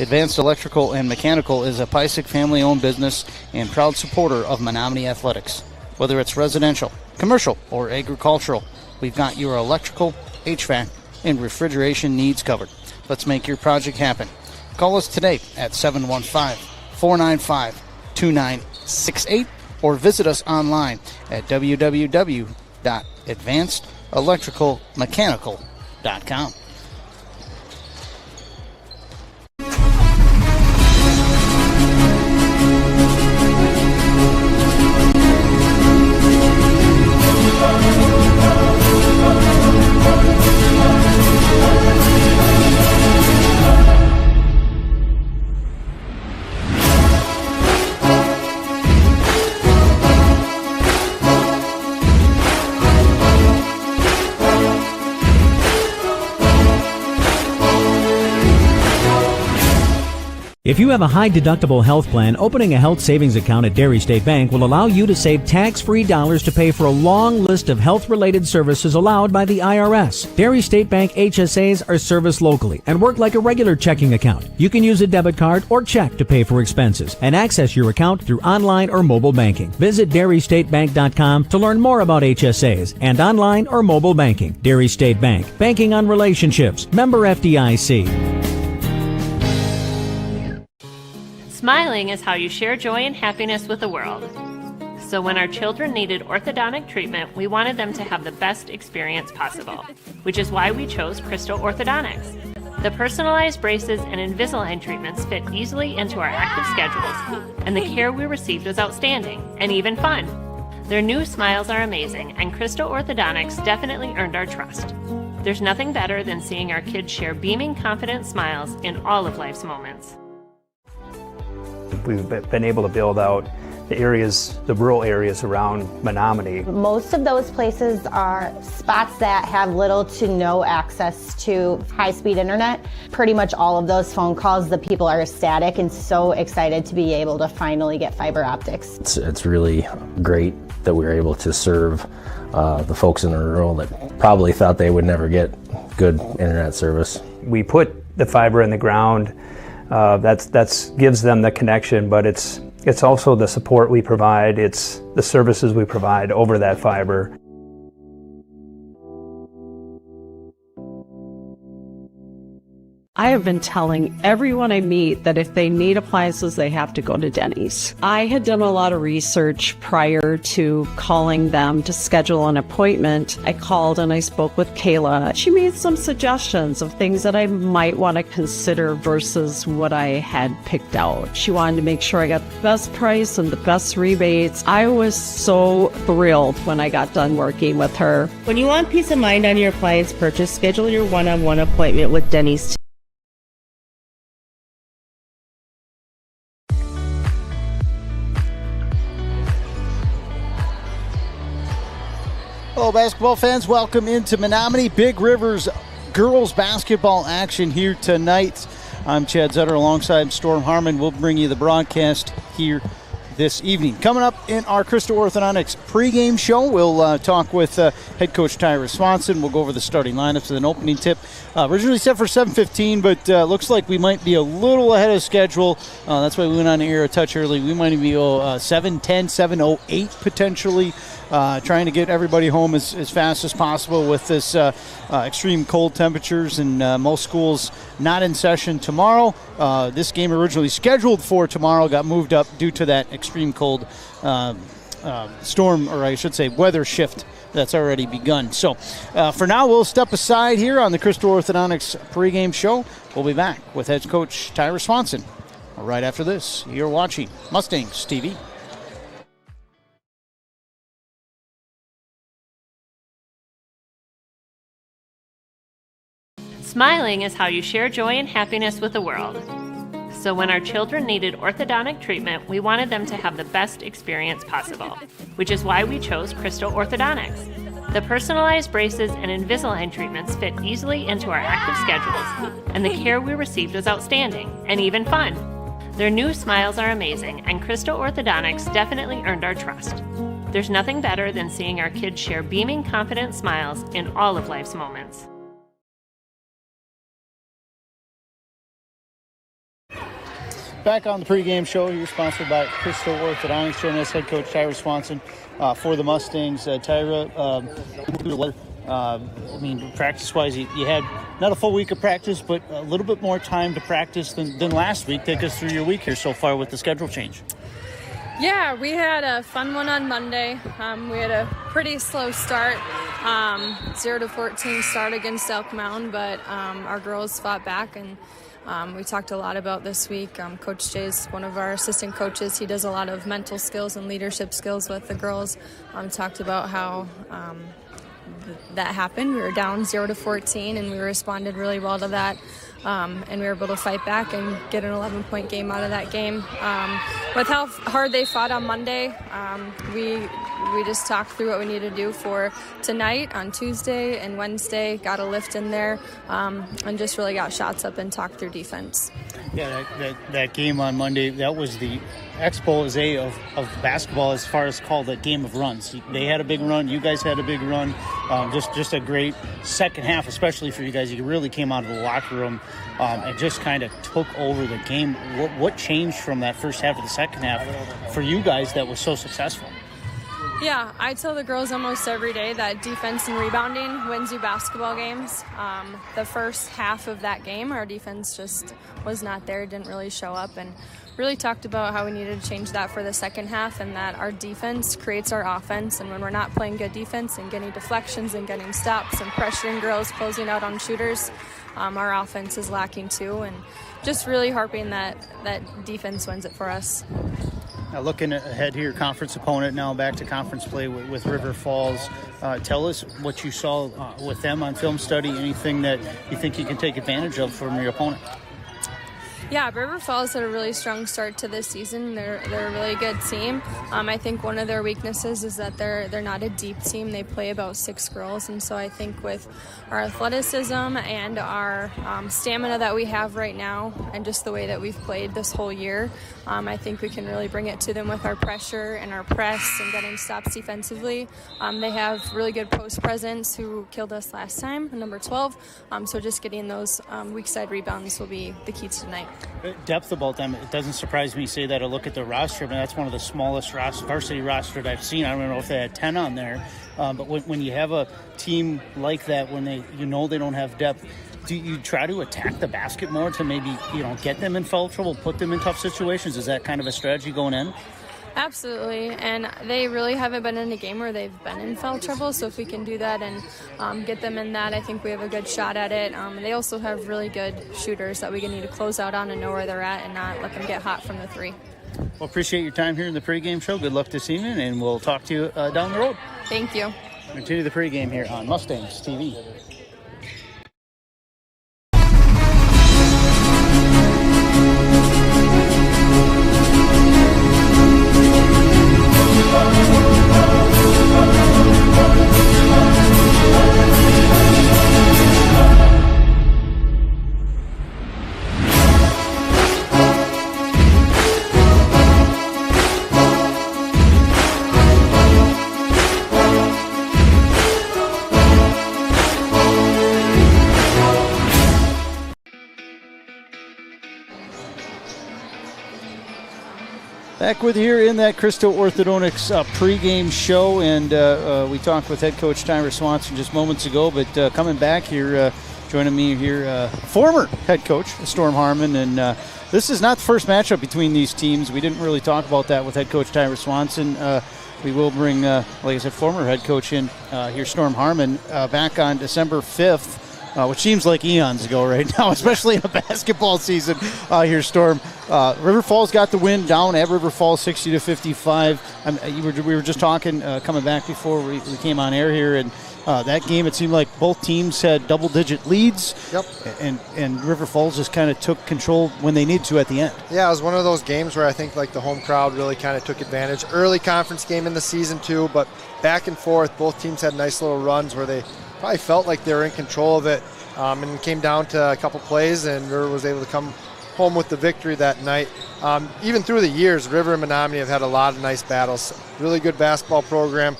Advanced Electrical and Mechanical is a Pysick family-owned business and proud supporter of Menomonie athletics. Whether it's residential, commercial, or agricultural, we've got your electrical, HVAC, and refrigeration needs covered. Let's make your project happen. Call us today at 715-495-2968 or visit us online at www.advancedelectricalmechanical.com. If you have a high-deductible health plan, opening a health savings account at Dairy State Bank will allow you to save tax-free dollars to pay for a long list of health-related services allowed by the IRS. Dairy State Bank HSAs are serviced locally and work like a regular checking account. You can use a debit card or check to pay for expenses and access your account through online or mobile banking. Visit DairyStateBank.com to learn more about HSAs and online or mobile banking. Dairy State Bank, banking on relationships. Member FDIC. Smiling is how you share joy and happiness with the world. So when our children needed orthodontic treatment, we wanted them to have the best experience possible, which is why we chose Crystal Orthodontics. The personalized braces and Invisalign treatments fit easily into our active schedules, and the care we received was outstanding and even fun. Their new smiles are amazing, and Crystal Orthodontics definitely earned our trust. There's nothing better than seeing our kids share beaming, confident smiles in all of life's moments. We've been able to build out the areas, the rural areas around Menomonie. Most of those places are spots that have little to no access to high-speed internet. Pretty much all of those phone calls, the people are ecstatic and so excited to be able to finally get fiber optics. It's really great that we were able to serve the folks in the rural that probably thought they would never get good internet service. We put the fiber in the ground. That's gives them the connection, but it's also the support we provide. It's the services we provide over that fiber. I have been telling everyone I meet that if they need appliances, they have to go to Denny's. I had done a lot of research prior to calling them to schedule an appointment. I called and I spoke with Kayla. She made some suggestions of things that I might want to consider versus what I had picked out. She wanted to make sure I got the best price and the best rebates. I was so thrilled when I got done working with her. When you want peace of mind on your appliance purchase, schedule your one-on-one appointment with Denny's. Hello, basketball fans. Welcome into Menomonie Big Rivers girls basketball action here tonight. I'm Chad Zetter alongside Storm Harmon. We'll bring you the broadcast here this evening. Coming up in our Crystal Orthodontics pregame show, we'll talk with head coach Tyra Swanson. We'll go over the starting lineups with an opening tip. Originally set for 7:15, but looks like we might be a little ahead of schedule. That's why we went on the air a touch early. We might be 7:10, 7:08 potentially. Trying to get everybody home as fast as possible with this extreme cold temperatures and most schools not in session tomorrow. This game originally scheduled for tomorrow got moved up due to that extreme cold storm, or I should say weather shift that's already begun. So for now, we'll step aside here on the Crystal Orthodontics pregame show. We'll be back with head coach Tyra Swanson right after this. You're watching Mustangs TV. Smiling is how you share joy and happiness with the world. So when our children needed orthodontic treatment, we wanted them to have the best experience possible, which is why we chose Crystal Orthodontics. The personalized braces and Invisalign treatments fit easily into our active schedules, and the care we received was outstanding and even fun. Their new smiles are amazing, and Crystal Orthodontics definitely earned our trust. There's nothing better than seeing our kids share beaming, confident smiles in all of life's moments. Back on the pregame show, you're sponsored by Crystal Orthodontics. Joining us, head coach Tyra Swanson for the Mustangs. Tyra, practice-wise, you had not a full week of practice, but a little bit more time to practice than last week. Take us through your week here so far with the schedule change. Yeah, we had a fun one on Monday. We had a pretty slow start, 0-14 start against Elk Mountain, but our girls fought back, and we talked a lot about this week. Coach Jay is one of our assistant coaches. He does a lot of mental skills and leadership skills with the girls. Talked about how that happened. We were down 0-14, and we responded really well to that. And we were able to fight back and get an 11-point game out of that game. With how hard they fought on Monday, we just talked through what we needed to do for tonight, on Tuesday and Wednesday, got a lift in there, and just really got shots up and talked through defense. Yeah, that game on Monday, that was the expose of basketball as far as called a game of runs. They had a big run. You guys had a big run. Just a great second half, especially for you guys. You really came out of the locker room and just kind of took over the game. What changed from that first half to the second half for you guys that was so successful? Yeah, I tell the girls almost every day that defense and rebounding wins you basketball games. The first half of that game, our defense just was not there, didn't really show up, and really talked about how we needed to change that for the second half, and that our defense creates our offense, and when we're not playing good defense and getting deflections and getting stops and pressuring girls, closing out on shooters, our offense is lacking too, and just really harping that defense wins it for us. Now looking ahead here, conference opponent now back to conference play with River Falls. Tell us what you saw with them on film study, anything that you think you can take advantage of from your opponent. Yeah, River Falls had a really strong start to this season. They're a really good team. I think one of their weaknesses is that they're not a deep team. They play about 6 girls, and so I think with our athleticism and our stamina that we have right now, and just the way that we've played this whole year, I think we can really bring it to them with our pressure and our press and getting stops defensively. They have really good post presence who killed us last time, number 12. So just getting those weak side rebounds will be the key to tonight. Depth about them, it doesn't surprise me to say that. I look at the roster, and that's one of the smallest varsity rosters I've seen. I don't know if they had 10 on there, but when you have a team like that, when they don't have depth, do you try to attack the basket more to maybe get them in foul trouble, put them in tough situations? Is that kind of a strategy going in? Absolutely, and they really haven't been in a game where they've been in foul trouble, so if we can do that and get them in that, I think we have a good shot at it. They also have really good shooters that we can need to close out on and know where they're at and not let them get hot from the 3. Well, appreciate your time here in the pregame show. Good luck this evening, and we'll talk to you down the road. Thank you. Continue the pregame here on Mustangs TV. Back with you here in that Crystal Orthodontics pregame show, and we talked with head coach Tyra Swanson just moments ago, but coming back here, joining me here, former head coach Storm Harmon, and this is not the first matchup between these teams. We didn't really talk about that with head coach Tyra Swanson. We will bring, like I said, former head coach in here, Storm Harmon, back on December 5th. Which seems like eons ago right now, especially in a basketball season here, Storm. River Falls got the win down at River Falls 60-55. We were just talking coming back before we came on air here, and that game, it seemed like both teams had double-digit leads. Yep. And River Falls just kind of took control when they needed to at the end. Yeah, it was one of those games where I think like the home crowd really kind of took advantage. Early conference game in the season too, but back and forth, both teams had nice little runs where they probably felt like they were in control of it, and it came down to a couple plays, and River was able to come home with the victory that night. Even through the years, River and Menomonie have had a lot of nice battles. Really good basketball program.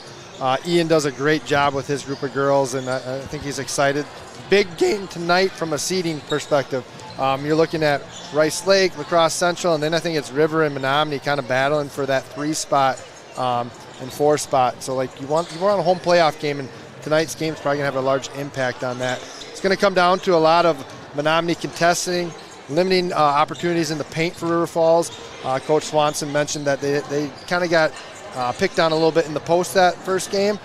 Ian does a great job with his group of girls, and I think he's excited. Big game tonight from a seeding perspective. You're looking at Rice Lake, La Crosse Central, and then I think it's River and Menomonie kind of battling for that 3 spot and 4 spot. So like you want a home playoff game, and tonight's game is probably going to have a large impact on that. It's going to come down to a lot of Menomonie contesting, limiting opportunities in the paint for River Falls. Coach Swanson mentioned that they kind of got picked on a little bit in the post that first game.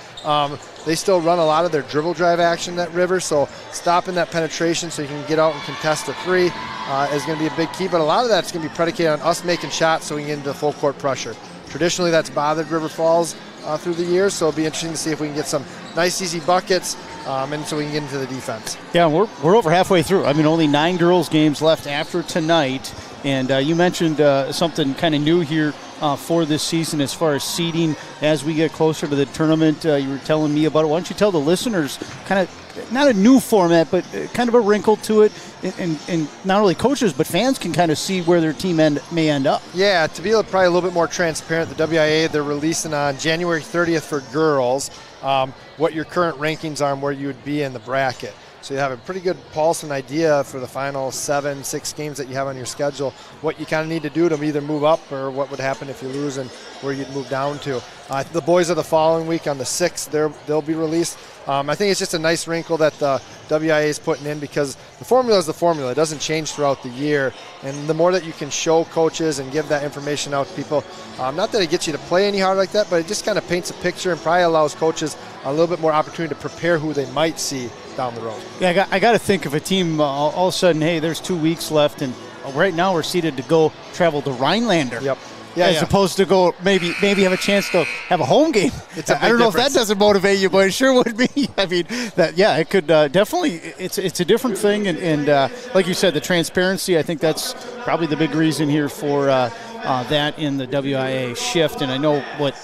They still run a lot of their dribble drive action at River, so stopping that penetration so you can get out and contest a 3 is going to be a big key, but a lot of that's going to be predicated on us making shots so we can get into full court pressure. Traditionally, that's bothered River Falls through the years, so it'll be interesting to see if we can get some nice, easy buckets and so we can get into the defense. Yeah, we're over halfway through. I mean, only 9 girls games left after tonight, and you mentioned something kind of new here for this season as far as seeding as we get closer to the tournament. You were telling me about it. Why don't you tell the listeners kind of, not a new format, but kind of a wrinkle to it, and not only coaches, but fans can kind of see where their team may end up. Yeah, to be probably a little bit more transparent, the WIA, they're releasing on January 30th for girls what your current rankings are and where you would be in the bracket. So you have a pretty good pulse and idea for the final 7-6 games that you have on your schedule, what you kind of need to do to either move up or what would happen if you lose and where you'd move down to. The boys are the following week on the 6th. They'll be released. I think it's just a nice wrinkle that the WIA is putting in because the formula is the formula. It doesn't change throughout the year. And the more that you can show coaches and give that information out to people, not that it gets you to play any harder like that, but it just kind of paints a picture and probably allows coaches a little bit more opportunity to prepare who they might see down the road. Yeah, I got to think of a team all of a sudden, hey, there's 2 weeks left, and right now we're seated to go travel to Rhinelander. Yep. As opposed to go maybe have a chance to have a home game. I don't know if that doesn't motivate you, but it sure would be. I mean, it could definitely. It's a different thing, and like you said, the transparency. I think that's probably the big reason here for that in the WIA shift. And I know what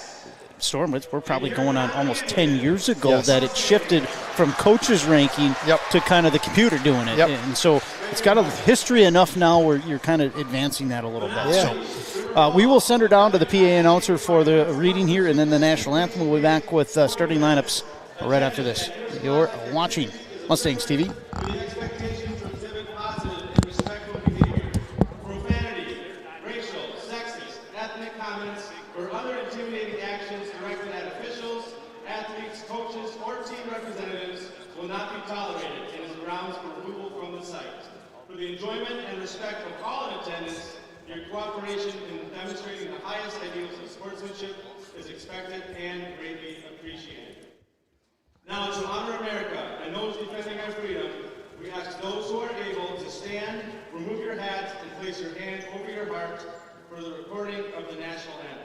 Storm, we're probably going on almost 10 years ago that it shifted from coaches ranking to kind of the computer doing it. And so it's got a history enough now where you're kind of advancing that a little bit. Yeah. So we will send her down to the PA announcer for the reading here, and then the national anthem. We'll be back with starting lineups right after this. You're watching Mustangs TV. Enjoyment and respect of all in attendance, your cooperation in demonstrating the highest ideals of sportsmanship is expected and greatly appreciated. Now, to honor America and those defending our freedom, we ask those who are able to stand, remove your hats, and place your hand over your heart for the recording of the national anthem.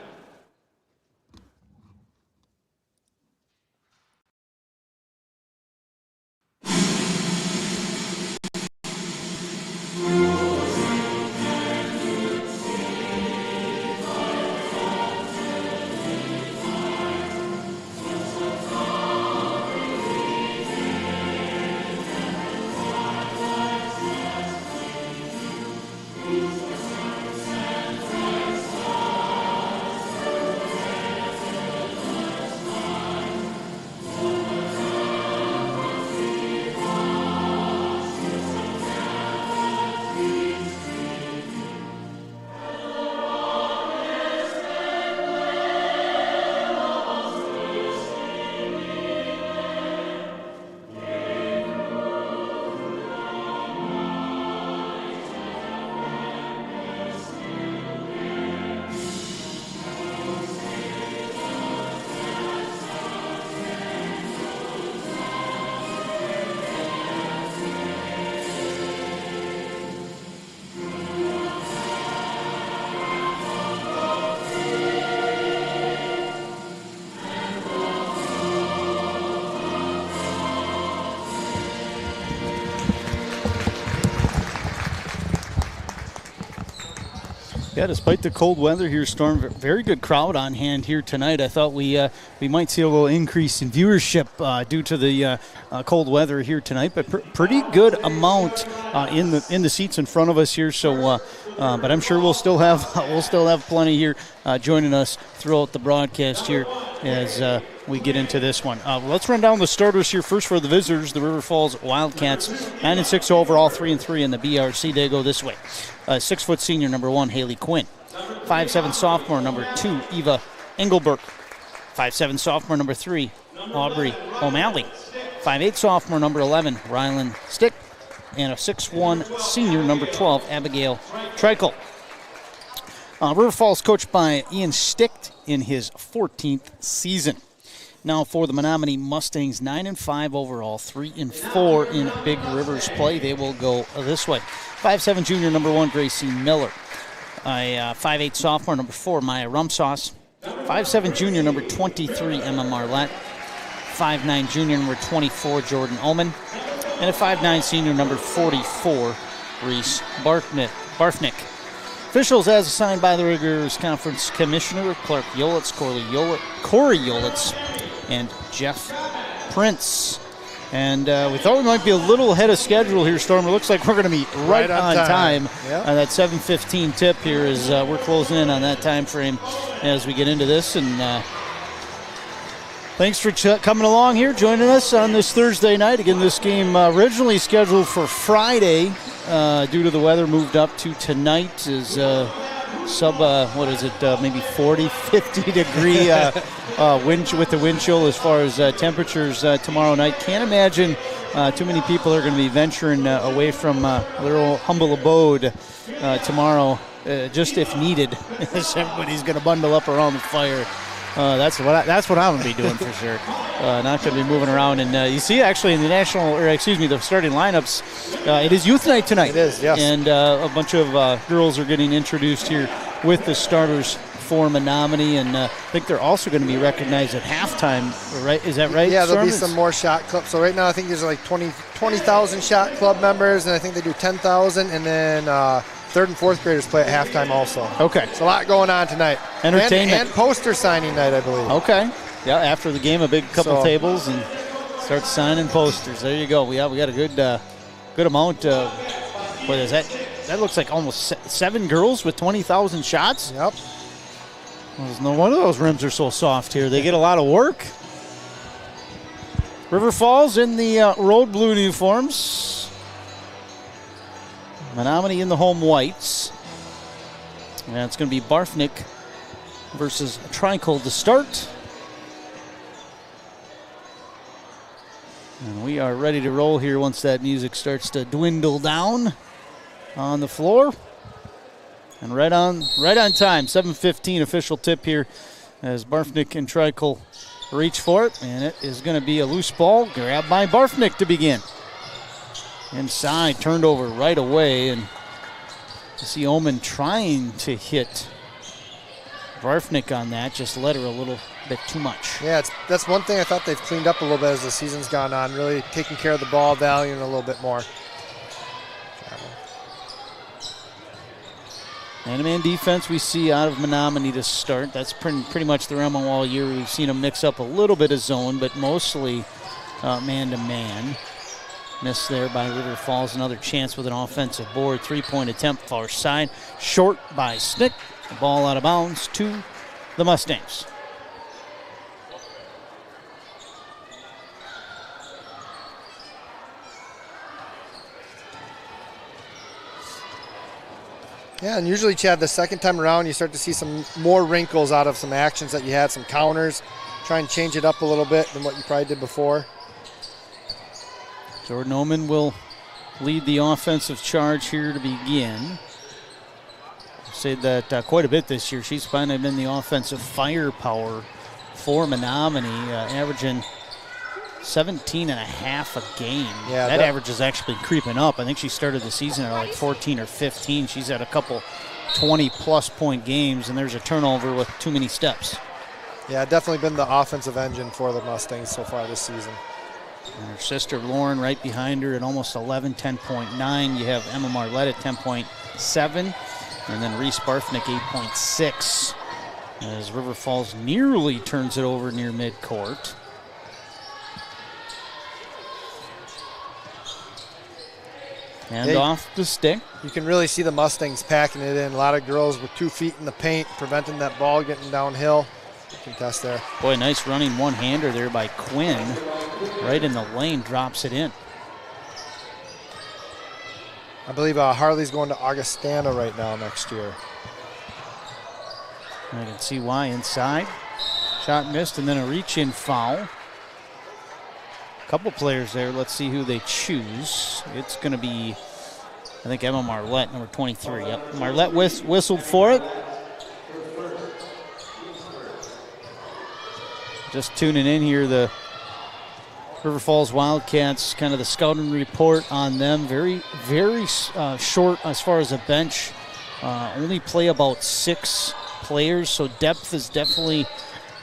Yeah, despite the cold weather here, Storm, very good crowd on hand here tonight. I thought we might see a little increase in viewership due to the cold weather here tonight, but pretty good amount in the seats in front of us here. So, but I'm sure we'll still have plenty here joining us throughout the broadcast here as we get into this one. Let's run down the starters here first for the visitors, the River Falls Wildcats. 9-6 overall, 3-3 in the BRC. They go this way. 6-foot senior, number 1, Haley Quinn. 5'7 sophomore, number 2, Eva Engelberg. 5'7 sophomore, number 3, Aubrey O'Malley. 5'8 sophomore, number 11, Rylan Stick. And a 6'1 senior, number 12, Abigail Treichel. River Falls coached by Ian Sticht in his 14th season. Now for the Menomonie Mustangs, 9-5 overall, 3-4 in Big Rivers play. They will go this way. 5'7 junior, number 1, Gracie Miller. 5'8 sophomore, number 4, Maya Rumsauce. 5'7 junior, number 23, Emma Marlette. 5'9 junior, number 24, Jordan Ullman. And a 5'9 senior, number 44, Reese Barfnick. Officials as assigned by the Rivers Conference Commissioner, Clark Yolitz, Corey Yolitz, and Jeff Prince. And we thought we might be a little ahead of schedule here, Storm. It looks like we're going to be right on time. Yep. That 7:15 tip here is we're closing in on that time frame as we get into this. And thanks for coming along here, joining us on this Thursday night. Again, this game originally scheduled for Friday due to the weather, moved up to tonight. Is maybe 40, 50 degree wind with the wind chill as far as temperatures tomorrow night. Can't imagine too many people are going to be venturing away from their old humble abode tomorrow, just if needed. Everybody's going to bundle up around the fire. That's what I'm going to be doing for sure. Not going to be moving around. And you see, actually, in the the starting lineups, it is youth night tonight. It is, yes. And a bunch of girls are getting introduced here with the starters for Menomonie, and I think they're also going to be recognized at halftime, right? Is that right? Yeah, there'll be Storm? some more shot clubs. So right now I think there's like 20,000 shot club members, and I think they do 10,000, and then third and fourth graders play at halftime also. Okay. It's a lot going on tonight. Entertainment. And poster signing night, I believe. Okay. Yeah, after the game, a big couple tables and start signing posters. There you go. We got a good amount. What is that? That looks like almost 7 girls with 20,000 shots. Yep. Well, no wonder those rims are so soft here. They get a lot of work. River Falls in the road blue uniforms. Menomonie in the home whites. And it's going to be Barfnick versus Treichel to start. And we are ready to roll here once that music starts to dwindle down on the floor. And right on time, 7:15 official tip here as Barfnick and Treichel reach for it. And it is going to be a loose ball grabbed by Barfnick to begin. Inside, turned over right away. And you see Oman trying to hit Barfnick on that, just let her a little bit too much. Yeah, that's one thing I thought they've cleaned up a little bit as the season's gone on, really taking care of the ball, valuing a little bit more. Man-to-man defense we see out of Menomonie to start. That's pretty much the MO all year. We've seen them mix up a little bit of zone, but mostly man-to-man. Missed there by River Falls. Another chance with an offensive board. 3-point attempt far side. Short by Snick. The ball out of bounds to the Mustangs. Yeah, and usually, Chad, the second time around, you start to see some more wrinkles out of some actions that you had, some counters. Try and change it up a little bit than what you probably did before. Jordan Oman will lead the offensive charge here to begin. I've said that quite a bit this year. She's finally been the offensive firepower for Menomonie, averaging 17 and a half a game. Yeah, that average is actually creeping up. I think she started the season at like 14 or 15. She's had a couple 20-plus point games, and there's a turnover with too many steps. Yeah, definitely been the offensive engine for the Mustangs so far this season. And her sister Lauren right behind her at almost 11, 10.9. You have Emma Marlette at 10.7, and then Reese Barfnick 8.6. As River Falls nearly turns it over near midcourt. And off the stick. You can really see the Mustangs packing it in. A lot of girls with 2 feet in the paint, preventing that ball getting downhill. contest there. Boy, nice running one-hander there by Quinn. Right in the lane, drops it in. I believe Harley's going to Augustana right now next year. I can see why inside. Shot missed, and then a reach-in foul. A couple players there. Let's see who they choose. It's going to be, I think, Emma Marlette, number 23. Yep, Marlette whistled for it. Just tuning in here, the River Falls Wildcats, kind of the scouting report on them. Very, very short as far as a bench. Only play about 6 players, so depth is definitely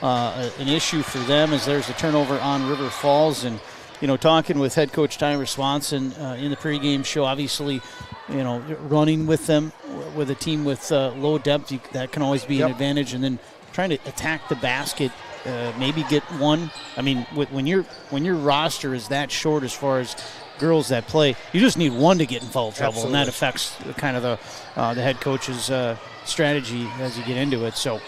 an issue for them as there's a turnover on River Falls. And, you know, talking with head coach Tyler Swanson in the pregame show, obviously, you know, running with them, with a team with low depth, that can always be an advantage. And then trying to attack the basket, maybe get one. I mean, when your roster is that short as far as girls that play, you just need one to get in foul trouble. Absolutely. And that affects kind of the head coach's strategy as you get into it. So,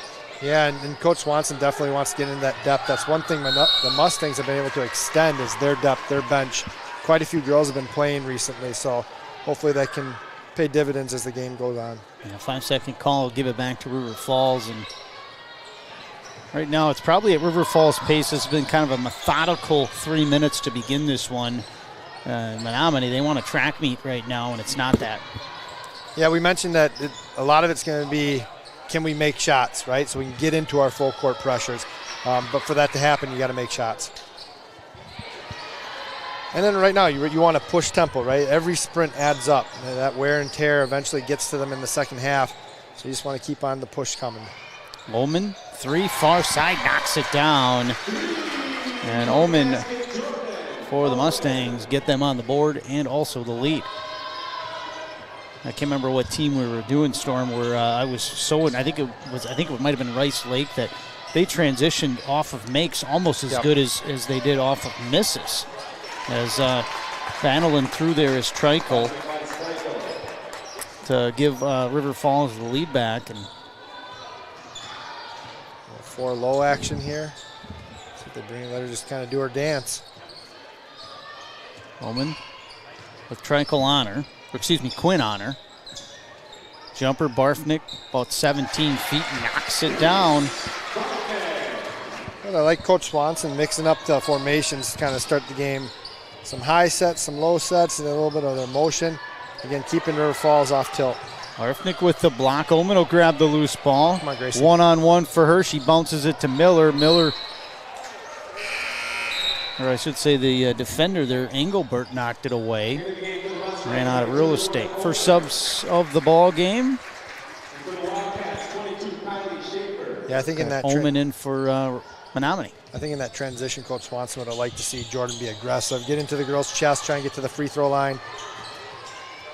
yeah, and Coach Swanson definitely wants to get into that depth. That's one thing the Mustangs have been able to extend is their depth, their bench. Quite a few girls have been playing recently, so hopefully that can pay dividends as the game goes on. Yeah, 5-second call will give it back to River Falls. And right now it's probably at River Falls' pace. It's been kind of a methodical 3 minutes to begin this one. Menomonie, they want a track meet right now, and it's not that. Yeah, we mentioned that a lot of it's going to be, can we make shots, right? So we can get into our full court pressures. But for that to happen, you got to make shots. And then right now, you want to push tempo, right? Every sprint adds up. That wear and tear eventually gets to them in the second half. So you just want to keep on the push coming. Oman, 3, far side, knocks it down. And Oman, for the Mustangs, get them on the board and also the lead. I can't remember what team we were doing, Storm, where I was so, I think it might have been Rice Lake, that they transitioned off of makes almost as good as they did off of misses. As Vanillin threw there as Trikel to give River Falls the lead back. And 4 low action here. See if they bring it, let her just kind of do her dance. Oman with Trikel on her. Quinn on her. Jumper, Barfnick, about 17 feet, knocks it down. Well, I like Coach Swanson mixing up the formations to kind of start the game. Some high sets, some low sets, and a little bit of their motion. Again, keeping River Falls off tilt. Barfnick with the block. Oman will grab the loose ball. Come on, Gracie. One-on-one for her. She bounces it to Miller. Miller, or I should say the defender there, Engelbert, knocked it away. Ran out of real estate. First subs of the ball game. Yeah, I think in that Oman in for Menomonie. I think in that transition, Coach Swanson would have liked to see Jordan be aggressive, get into the girl's chest, try and get to the free throw line.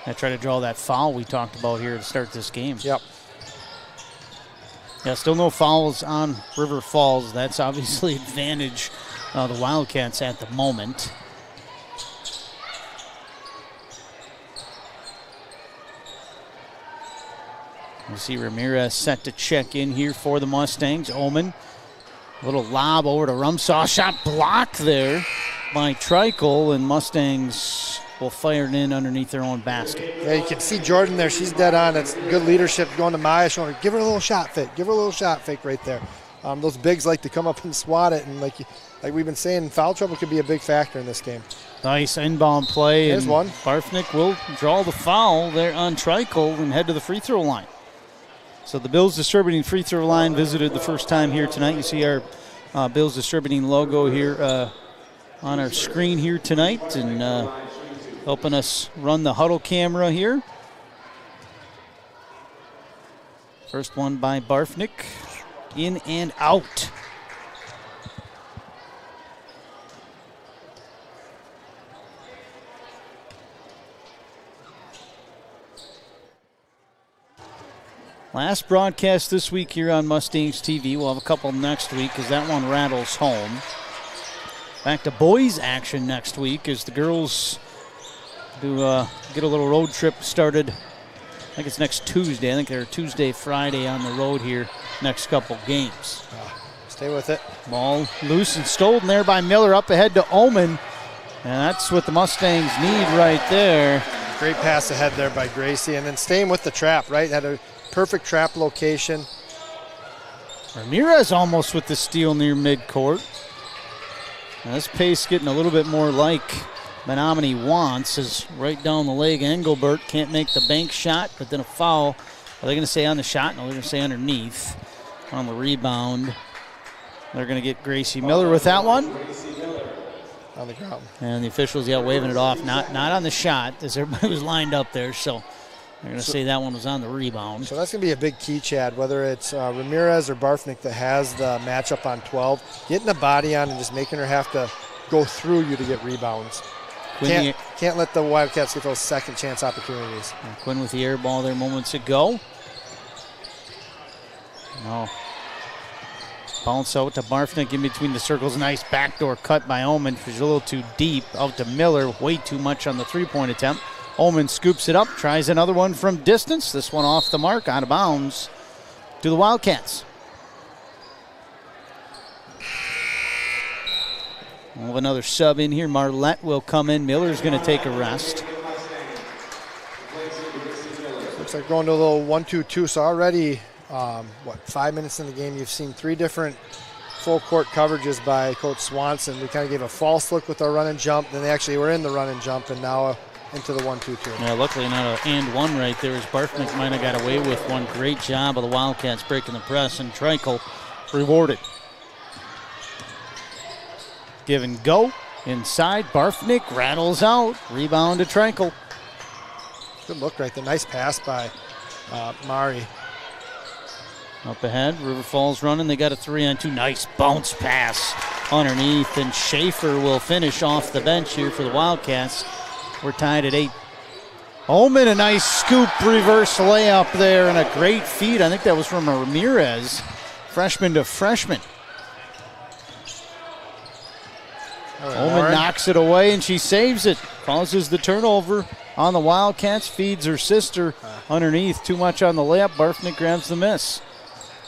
And try to draw that foul we talked about here to start this game. Yep. Yeah, still no fouls on River Falls. That's obviously advantage the Wildcats at the moment. We see Ramirez set to check in here for the Mustangs. Oman, a little lob over to Rumsaw. Shot blocked there by Trikel, and Mustangs will fire it in underneath their own basket. Yeah, you can see Jordan there. She's dead on. That's good leadership going to Maya. Showing her, give her a little shot fake. Give her a little shot fake right there. Those bigs like to come up and swat it, and like we've been saying, foul trouble could be a big factor in this game. Nice inbound play. There's one. Barfnick will draw the foul there on Trikel and head to the free throw line. So the Bills Distributing free throw line visited the first time here tonight. You see our Bills Distributing logo here on our screen here tonight, and helping us run the huddle camera here. First one by Barfnick. In and out. Last broadcast this week here on Mustangs TV. We'll have a couple next week as that one rattles home. Back to boys action next week as the girls do get a little road trip started. I think it's next Tuesday. I think they're Tuesday, Friday on the road here next couple games. Stay with it. Ball loose and stolen there by Miller, up ahead to Omen. And that's what the Mustangs need right there. Great pass ahead there by Gracie, and then staying with the trap, right? Had a perfect trap location. Ramirez almost with the steal near midcourt. Now this pace getting a little bit more like Menomonie wants, is right down the leg. Engelbert can't make the bank shot, but then a foul. Are they going to say on the shot? No, they're going to say underneath. On the rebound, they're going to get Gracie Miller with that one. On the ground. And the officials, waving it off. Not on the shot, as everybody was lined up there. So they're going to say that one was on the rebound. So that's going to be a big key, Chad, whether it's Ramirez or Barfnick that has the matchup on 12. Getting the body on and just making her have to go through you to get rebounds. Can't let the Wildcats get those second chance opportunities. And Quinn with the air ball there moments ago. No. Bounce out to Barfnick in between the circles. Nice backdoor cut by Omen. She's a little too deep. Out to Miller. Way too much on the three-point attempt. Omen scoops it up. Tries another one from distance. This one off the mark. Out of bounds to the Wildcats. We'll have another sub in here. Marlette will come in. Miller's going to take a rest. Looks like going to a little 1-2-2. So already, 5 minutes in the game, you've seen 3 different full court coverages by Coach Swanson. We kind of gave a false look with our run and jump. Then they actually were in the run and jump, and now into the 1-2-2. Yeah, luckily not an and one right there, as Barfnick might have got away with one. Great job of the Wildcats breaking the press, and Trinkle rewarded. Give and go. Inside, Barfnick rattles out. Rebound to Trinkle. Good look right there. Nice pass by Mari. Up ahead, River Falls running. They got a 3-on-2. Nice bounce pass underneath, and Schaefer will finish off the bench here for the Wildcats. We're tied at 8. Omen, a nice scoop reverse layup there, and a great feed. I think that was from Ramirez, freshman to freshman. Omen knocks it away, and she saves it. Causes the turnover on the Wildcats. Feeds her sister underneath. Too much on the layup. Barfnick grabs the miss.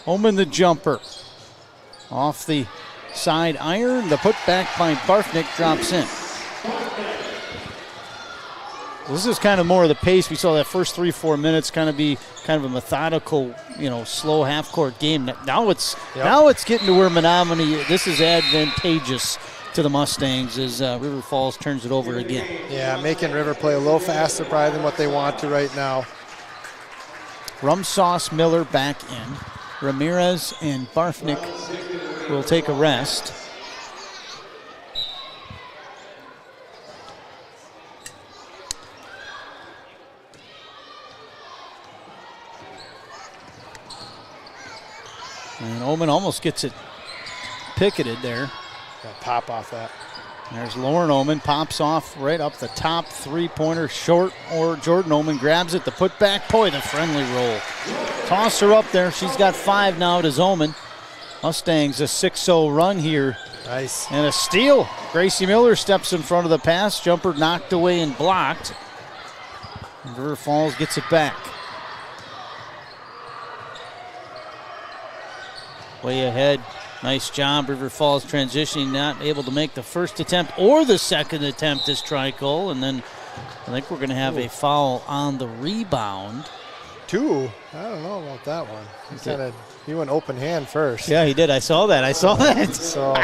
Omen the jumper. Off the side iron. The putback by Barfnick drops in. This is kind of more of the pace. We saw that first 3-4 minutes kind of be kind of a methodical, slow half-court game. Now it's getting to where Menomonie, this is advantageous to the Mustangs as River Falls turns it over again. Yeah, making River play a little faster probably than what they want to right now. Rum Sauce Miller back in. Ramirez and Barfnick will take a rest. And Omen almost gets it picketed there. Pop off that. There's Lauren Omen, pops off right up the top, three-pointer short, or Jordan Omen grabs it, the putback. Boy, the friendly roll. Toss her up there. She's got 5 now to Omen. Mustangs a 6-0 run here. Nice. And a steal. Gracie Miller steps in front of the pass. Jumper knocked away and blocked. And River Falls gets it back. Way ahead. Nice job. River Falls transitioning, not able to make the first attempt or the second attempt as Trico. And then I think we're going to have a foul on the rebound. 2? I don't know about that one. He went open hand first. Yeah, he did. I saw that. So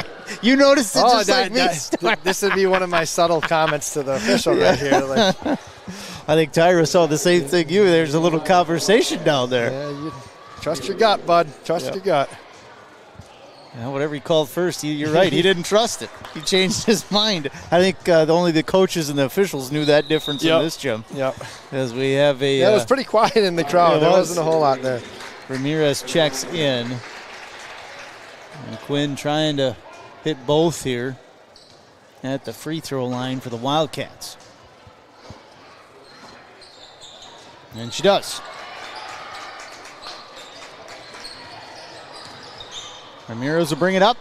you noticed it just like me. This would be one of my subtle comments to the official right here. I think Tyra saw the same thing you. There's a little conversation down there. Yeah, you trust your gut, bud. Trust your gut. Yeah, whatever he called first, you're right. He didn't trust it. He changed his mind. I think only the coaches and the officials knew that difference in this gym. Yep. As we have a... it was pretty quiet in the crowd. There wasn't a whole lot there. Ramirez checks in. And Quinn trying to hit both here at the free throw line for the Wildcats. And she does. Ramirez will bring it up.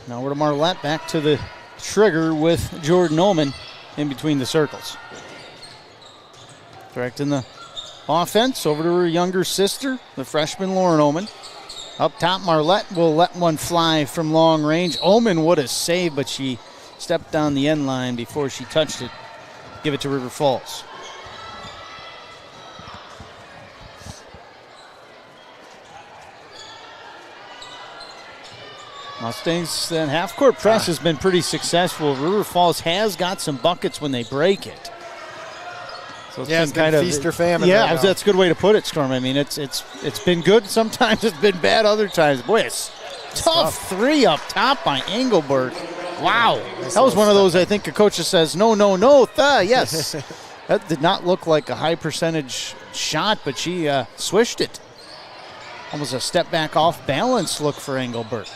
Now over to Marlette, back to the trigger with Jordan Omen in between the circles. Directing the offense over to her younger sister, the freshman Lauren Omen. Up top, Marlette will let one fly from long range. Omen would have saved, but she stepped on the end line before she touched it. Give it to River Falls. Mustangs, then half-court press has been pretty successful. River Falls has got some buckets when they break it. So it's been feast or famine. Yeah, right that's a good way to put it, Storm. I mean, it's been good. Sometimes it's been bad other times. Boy, it's tough three up top by Engelbert. Wow. That was one of those, I think, a coach just says, no, yes. That did not look like a high percentage shot, but she swished it. Almost a step back off balance look for Engelbert.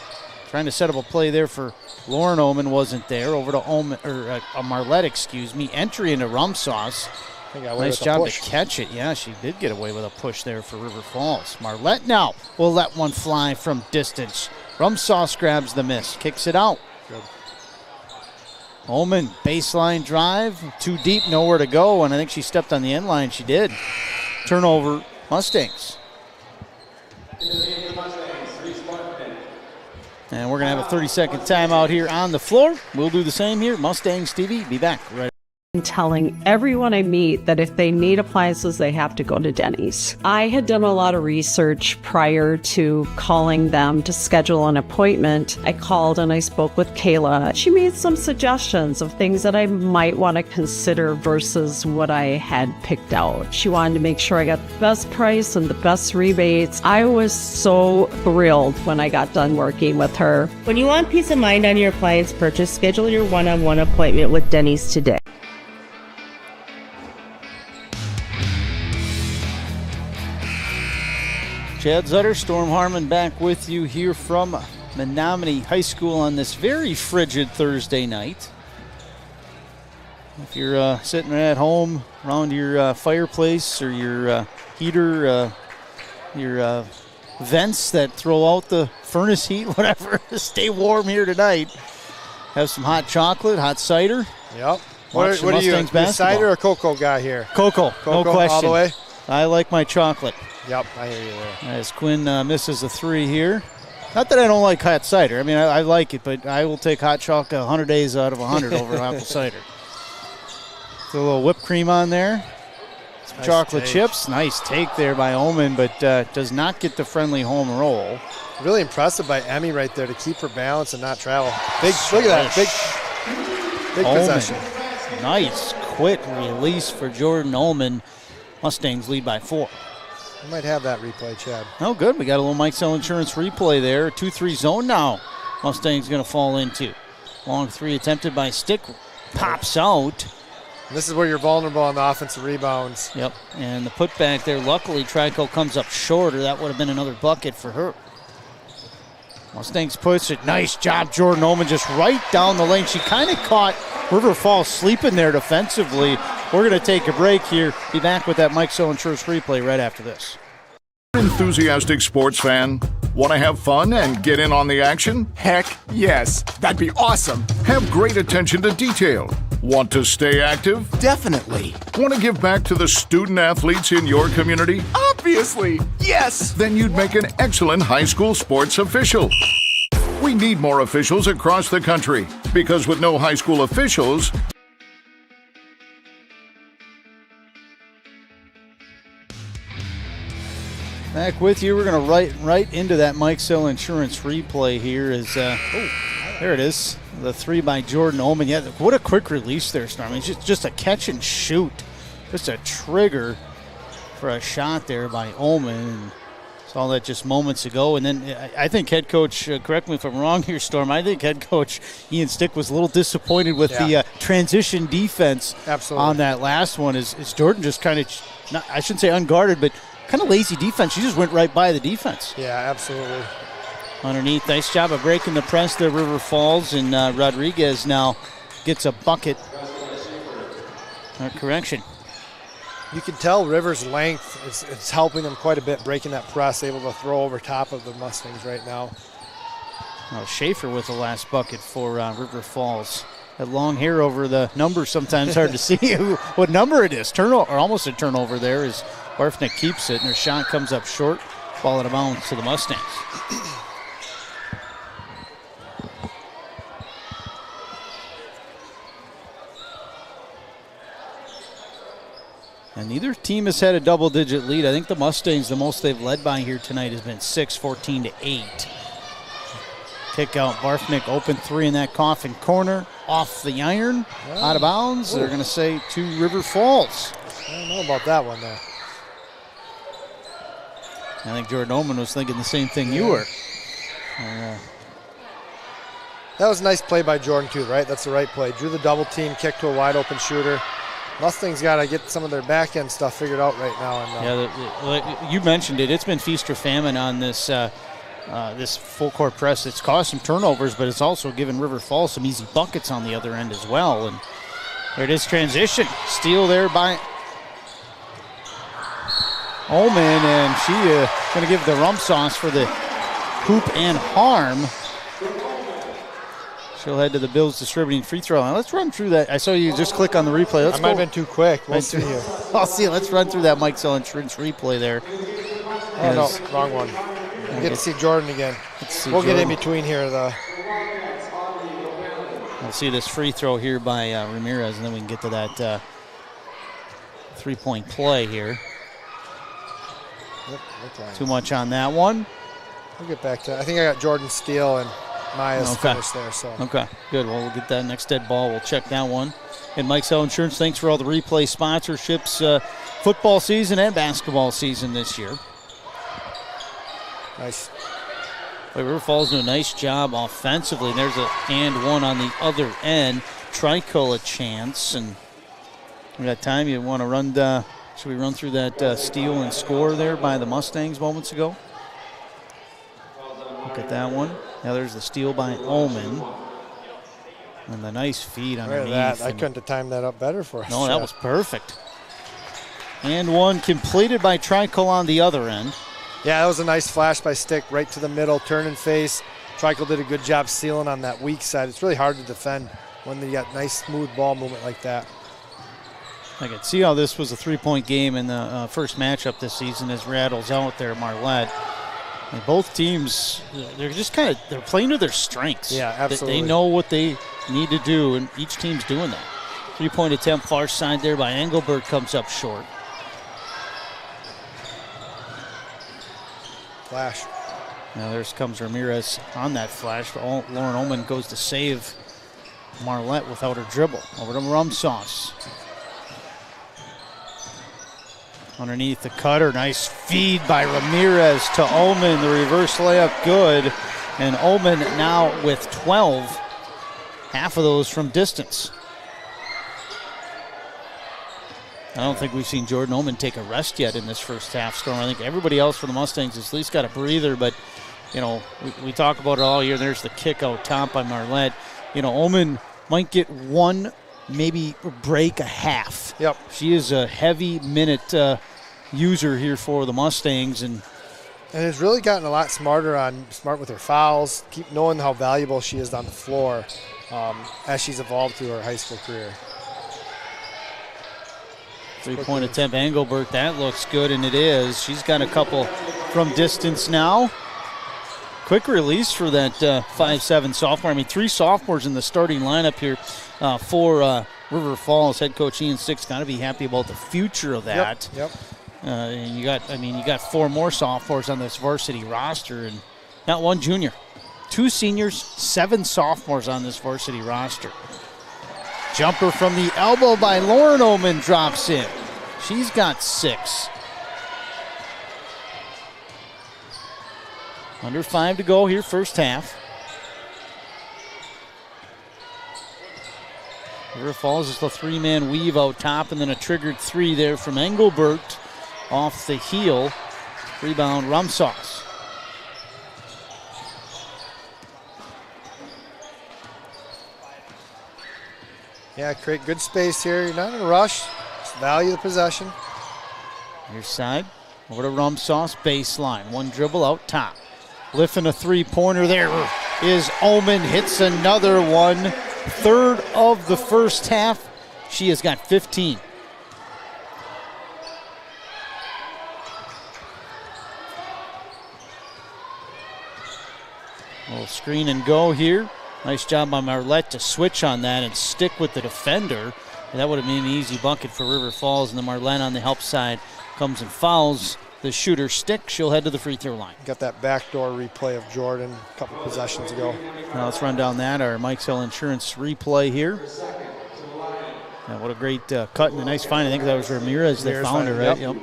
Trying to set up a play there for Lauren. Omen wasn't there. Over to Omen, or Marlette, excuse me. Entry into Rumsauce. Nice job to catch it. Yeah, she did get away with a push there for River Falls. Marlette now will let one fly from distance. Rumsauce grabs the miss, kicks it out. Good. Omen, baseline drive, too deep, nowhere to go, and I think she stepped on the end line. She did. Turnover, Mustangs. And we're going to have a 30-second timeout here on the floor. We'll do the same here. Mustangs TV, be back right. Telling everyone I meet that if they need appliances, they have to go to Denny's. I had done a lot of research prior to calling them to schedule an appointment. I called and I spoke with Kayla. She made some suggestions of things that I might want to consider versus what I had picked out. She wanted to make sure I got the best price and the best rebates. I was so thrilled when I got done working with her. When you want peace of mind on your appliance purchase, schedule your one-on-one appointment with Denny's today. Chad Zutter, Storm Harmon back with you here from Menomonie High School on this very frigid Thursday night. If you're sitting at home around your fireplace or your heater, your vents that throw out the furnace heat, whatever, stay warm here tonight. Have some hot chocolate, hot cider. Yep. What are you, cider or cocoa guy here? Cocoa, no question. All the way? I like my chocolate. Yep, I hear you there. As Quinn misses a three here. Not that I don't like hot cider. I mean, I like it, but I will take hot chocolate 100 days out of 100 over apple cider. Put a little whipped cream on there. Some nice chocolate chips. Nice take there by Omen, but does not get the friendly home roll. Really impressive by Emmy right there to keep her balance and not travel. Look at that. Big possession. Nice quick release for Jordan Omen. Mustangs lead by 4. We might have that replay, Chad. Oh, good. We got a little Mike Sell Insurance replay there. 2-3 zone now. Mustangs going to fall into. Long three attempted by Stick. Pops out. And this is where you're vulnerable on the offensive rebounds. Yep. And the putback there, luckily, Trico comes up shorter. That would have been another bucket for her. Mustangs push it. Nice job, Jordan Omen, just right down the lane. She kind of caught River Falls sleeping there defensively. We're going to take a break here. Be back with that Mike Sell Insurance replay right after this. Enthusiastic sports fan? Want to have fun and get in on the action? Heck yes, that'd be awesome. Have great attention to detail. Want to stay active? Definitely. Want to give back to the student athletes in your community? Obviously, yes. Then you'd make an excellent high school sports official. We need more officials across the country because with no high school officials, back with you. We're going to right into that Mike Sell Insurance replay here. There it is. The three by Jordan Omen. Yeah, what a quick release there, Storm. It's just a catch and shoot. Just a trigger for a shot there by Omen. Saw that just moments ago. And then I think head coach, correct me if I'm wrong here, Storm, I think head coach Ian Stick was a little disappointed with the transition defense on that last one. Is Jordan just kind of, I shouldn't say unguarded, but kind of lazy defense. She just went right by the defense. Yeah, absolutely. Underneath, nice job of breaking the press there, River Falls, and Rodriguez now gets a bucket. Correction. You can tell River's length is helping them quite a bit, breaking that press, able to throw over top of the Mustangs right now. Schaefer with the last bucket for River Falls. That long hair over the number, sometimes hard to see what number it is. Turnover, or almost a turnover there, as Barfnick keeps it, and her shot comes up short. Ball out of bounds to the Mustangs. And neither team has had a double-digit lead. I think the Mustangs, the most they've led by here tonight has been 14-8. Kick out, Barfnick, open three in that coffin corner, off the iron, out of bounds. They're going to say to River Falls. I don't know about that one there. I think Jordan Oman was thinking the same thing you were. That was a nice play by Jordan too, right? That's the right play. Drew the double team, kick to a wide open shooter. Mustangs got to get some of their back end stuff figured out right now. And, you mentioned it. It's been feast or famine on this this full court press. It's caused some turnovers, but it's also given River Falls some easy buckets on the other end as well. And there it is, transition. Steal there by Oman, and she going to give the rum sauce for the hoop and harm. She'll head to the Bills distributing free throw line. Let's run through that. I saw you just click on the replay. I might have been too quick. We'll see here. I'll see. Let's run through that Mike Zell Insurance replay there. Oh, no, wrong one. We get to see Jordan again. We'll get in between here, though. We'll see this free throw here by Ramirez, and then we can get to that three-point play here. Yep, too much on that one. We'll get back to it. I think I got Jordan Steele and Maya's finished there. So. Okay, good. Well, we'll get that next dead ball. We'll check that one. And Mike Zell Insurance, thanks for all the replay sponsorships, football season and basketball season this year. Nice. River Falls doing a nice job offensively. And there's a and one on the other end. Trico a chance. And we got time. You want to run, should we run through that steal and score there by the Mustangs moments ago? Look at that one. Now there's the steal by Ullman. And the nice feed underneath. Look at that. I couldn't have timed that up better for us. No, that was perfect. And one completed by Trico on the other end. Yeah, that was a nice flash by Stick right to the middle, turn and face. Trico did a good job sealing on that weak side. It's really hard to defend when you got nice, smooth ball movement like that. I can see how this was a three-point game in the first matchup this season as Rattle's out there, Marlette. And both teams, they're just they're playing to their strengths. Yeah, absolutely. They know what they need to do, and each team's doing that. Three-point attempt far side there by Engelbert comes up short. Flash. Now there comes Ramirez on that flash. Lauren Ullman goes to save Marlette without her dribble. Over to Rum Sauce. Underneath the cutter, nice feed by Ramirez to Ullman. The reverse layup good. And Ullman now with 12. Half of those from distance. I don't think we've seen Jordan Ullman take a rest yet in this first half, Storm. I think everybody else for the Mustangs has at least got a breather, but, we talk about it all year. There's the kick out top by Marlette. Ullman might get one, maybe break a half. Yep. She is a heavy minute user here for the Mustangs. And has really gotten a lot smart with her fouls, keep knowing how valuable she is on the floor as she's evolved through her high school career. Three-point attempt, Engelbert. That looks good, and it is. She's got a couple from distance now. Quick release for that 5'7" sophomore. I mean, 3 sophomores in the starting lineup here for River Falls. Head coach Ian Stick's got to be happy about the future of that. Yep. And you got 4 more sophomores on this varsity roster, and not one junior. 2 seniors, 7 sophomores on this varsity roster. Jumper from the elbow by Lauren Ullman drops in. She's got 6. Under 5 to go here, first half. River Falls is the 3-man weave out top, and then a triggered 3 there from Engelbert off the heel. Rebound, Rum Sauce. Yeah, create good space here. You're not in a rush. Just value the possession. Your side. Over to Rum Sauce, baseline. One dribble out top. Lifting a 3-pointer there is Ullman. Hits another one. Third of the first half. She has got 15. Little screen and go here. Nice job by Marlette to switch on that and stick with the defender. And that would have been an easy bucket for River Falls. And then Marlette on the help side comes and fouls the shooter Stick. She'll head to the free throw line. Got that backdoor replay of Jordan a couple possessions ago. Now let's run down that. Our Mike's Hill Insurance replay here. Yeah, what a great cut and a nice find. I think that was Ramirez that found her, right? Yep.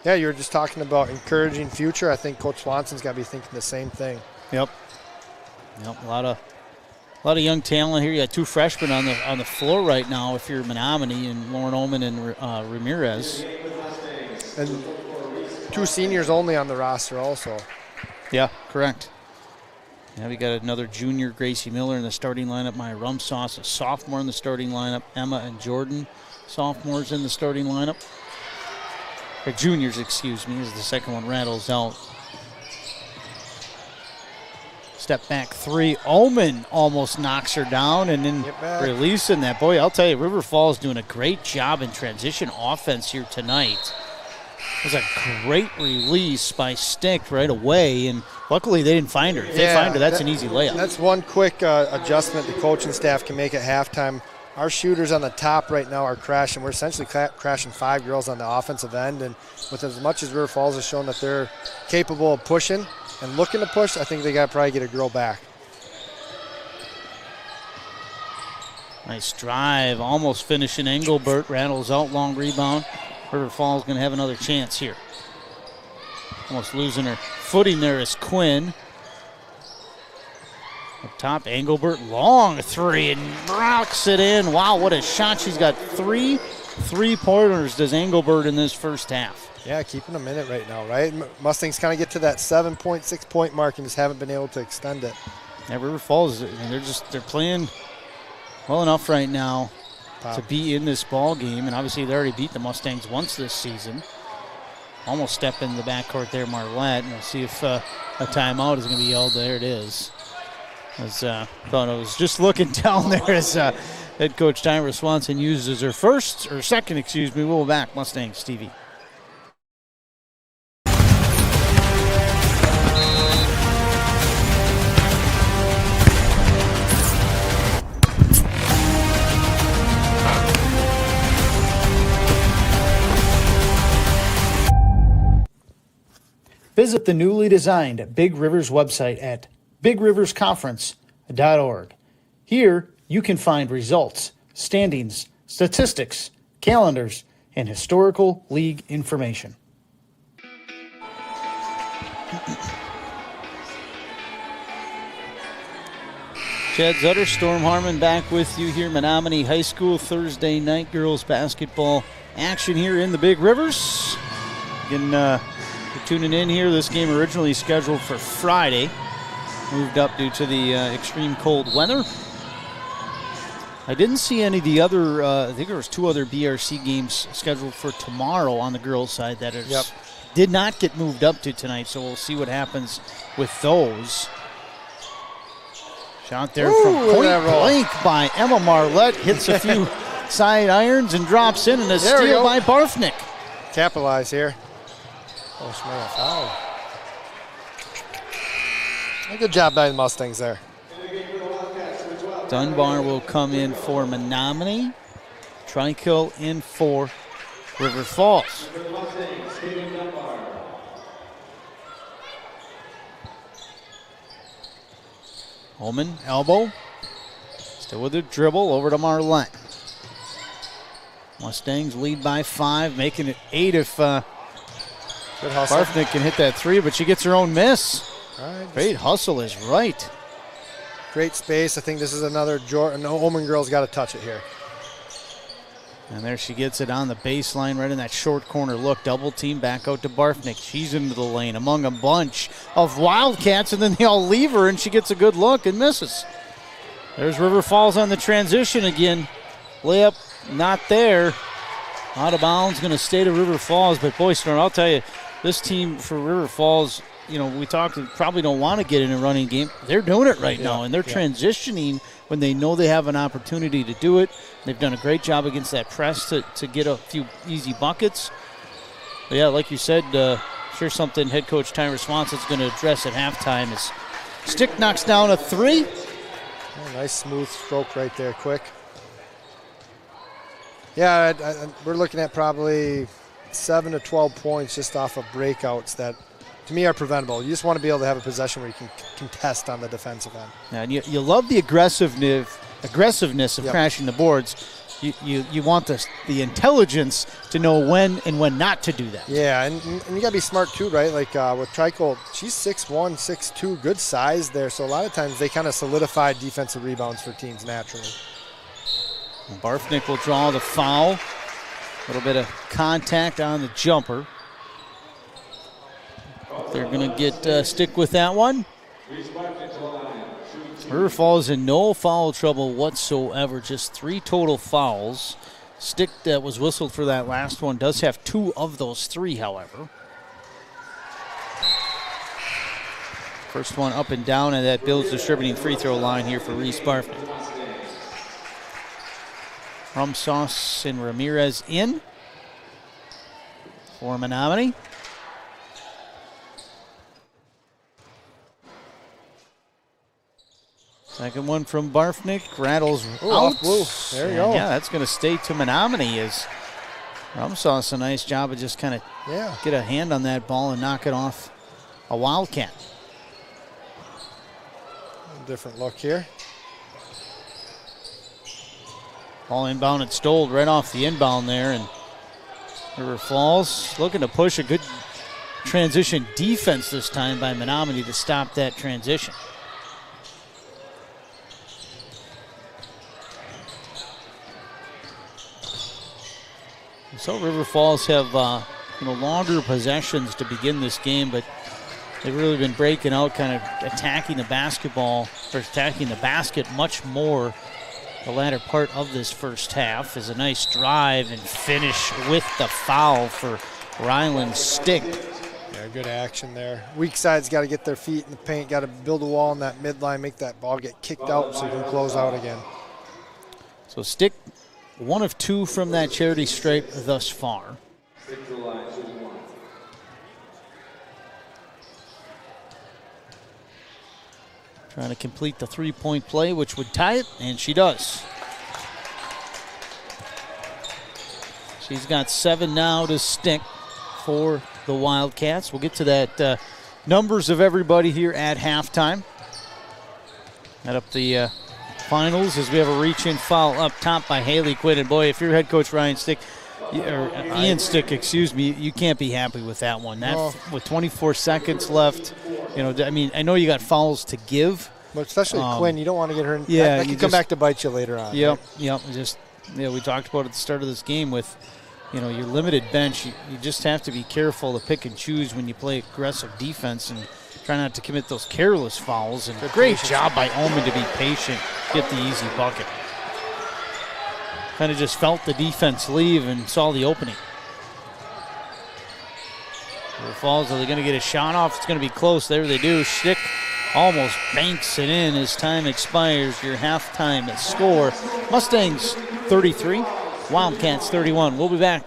Yeah, you were just talking about encouraging future. I think Coach Swanson's got to be thinking the same thing. Yep. A lot of young talent here. You got 2 freshmen on the floor right now if you're Menomonie, and Lauren Ullman and Ramirez. And 2 seniors only on the roster also. Yeah, correct. Yeah, we got another junior, Gracie Miller, in the starting lineup. Maya Rumsauce, a sophomore in the starting lineup. Emma and Jordan, sophomores in the starting lineup. Or juniors, excuse me, as the second one rattles out. Step back 3. Ullman almost knocks her down and then releasing that. Boy, I'll tell you, River Falls doing a great job in transition offense here tonight. It was a great release by Stick right away, and luckily they didn't find her. If they find her, that's an easy layup. That's one quick adjustment the coaching staff can make at halftime. Our shooters on the top right now are crashing. We're essentially crashing 5 girls on the offensive end, and with as much as River Falls has shown that they're capable of pushing and looking to push, I think they got to probably get a girl back. Nice drive, almost finishing. Engelbert rattles out, long rebound. River Falls going to have another chance here. Almost losing her footing there is Quinn. Up top, Engelbert, long 3 and rocks it in. Wow, what a shot. She's got 3 3-pointers, does Engelbert, in this first half. Yeah, keeping them in it right now, right? Mustangs kind of get to that 7.6 point mark and just haven't been able to extend it. Yeah, River Falls, they're playing well enough right now to be in this ball game, and obviously they already beat the Mustangs once this season. Almost step in the backcourt there, Marlette, and we'll see if a timeout is going to be yelled. There it is. I was just looking down there as head coach Tyra Swanson uses her second, we'll back Mustangs TV. Visit the newly designed Big Rivers website at bigriversconference.org. Here, you can find results, standings, statistics, calendars, and historical league information. Chad Zutter, Storm Harmon back with you here. Menomonie High School Thursday night girls basketball action here in the Big Rivers. Again, you're tuning in here. This game originally scheduled for Friday. Moved up due to the extreme cold weather. I didn't see any of the other, I think there was 2 other BRC games scheduled for tomorrow on the girls' side that did not get moved up to tonight, so we'll see what happens with those. Shot there from point blank by Emma Marlette. Hits a few side irons and drops in, and a steal by Barfnick. Capitalize here. Oh, she made a foul. Good job by the Mustangs there. Dunbar will come in for Menomonie. Trikill in for River Falls. Holman, elbow. Still with a dribble, over to Marlette. Mustangs lead by 5, making it 8 if Barfnick can hit that 3, but she gets her own miss. Great hustle is right. Great space. I think this is another Jordan. No, Omen girl's got to touch it here. And there she gets it on the baseline, right in that short corner look. Double team back out to Barfnick. She's into the lane among a bunch of Wildcats, and then they all leave her, and she gets a good look and misses. There's River Falls on the transition again. Layup not there. Out of bounds, going to stay to River Falls. But boy, Storm, I'll tell you, this team for River Falls, you know, we talked, probably don't want to get in a running game. They're doing it right now, and they're transitioning when they know they have an opportunity to do it. They've done a great job against that press to get a few easy buckets. But yeah, like you said, sure something head coach Tyra Swanson's going to address at halftime is Stick knocks down a 3. Oh, nice smooth stroke right there, quick. Yeah, we're looking at probably 7 to 12 points just off of breakouts that, to me, are preventable. You just want to be able to have a possession where you can contest on the defensive end. Yeah, and you love the aggressiveness of crashing the boards. You want the intelligence to know when and when not to do that. Yeah, and you got to be smart too, right? Like with Trico, she's 6'1", 6'2", good size there. So a lot of times they kind of solidify defensive rebounds for teams naturally. Barfnick will draw the foul. A little bit of contact on the jumper. They're going to get stick with that one. River Falls in no foul trouble whatsoever, just 3 total fouls. Stick that was whistled for that last one does have 2 of those 3, however. First one up and down, and that Bill's distributing free throw line here for Reese Barfnick. Rumsauce and Ramirez in for Menomonie. Second one from Barfnick, rattles out. Blue. There you go. Yeah, that's going to stay to Menomonie as Rumsauce a nice job of just kind of get a hand on that ball and knock it off a Wildcat. Different look here. Ball inbound and stole right off the inbound there, and River Falls looking to push a good transition defense this time by Menomonie to stop that transition. So River Falls have longer possessions to begin this game, but they've really been breaking out, kind of attacking the basketball, or attacking the basket much more the latter part of this first half. Is a nice drive and finish with the foul for Ryland Stick. Yeah, good action there. Weak side's got to get their feet in the paint, got to build a wall in that midline, make that ball get kicked out so you can close out again. So Stick, 1 of 2 from that charity stripe thus far. Trying to complete the 3-point play, which would tie it, and she does. She's got 7 now to Stick for the Wildcats. We'll get to that numbers of everybody here at halftime. Add up the finals as we have a reach-in foul up top by Haley Quinn. And boy, if you're head coach Ryan Stick, or Ian Stick, excuse me, you can't be happy with that one. With 24 seconds left, I know you got fouls to give. But especially Quinn, you don't want to get her in. Yeah, that can come back to bite you later on. Yep, right? We talked about at the start of this game with, your limited bench. You just have to be careful to pick and choose when you play aggressive defense and try not to commit those careless fouls. And great job by Omen to be patient, get the easy bucket. Kind of just felt the defense leave and saw the opening. River Falls, are they going to get a shot off? It's going to be close. There they do. Stick almost banks it in as time expires. Your halftime score, Mustangs 33, Wildcats 31. We'll be back.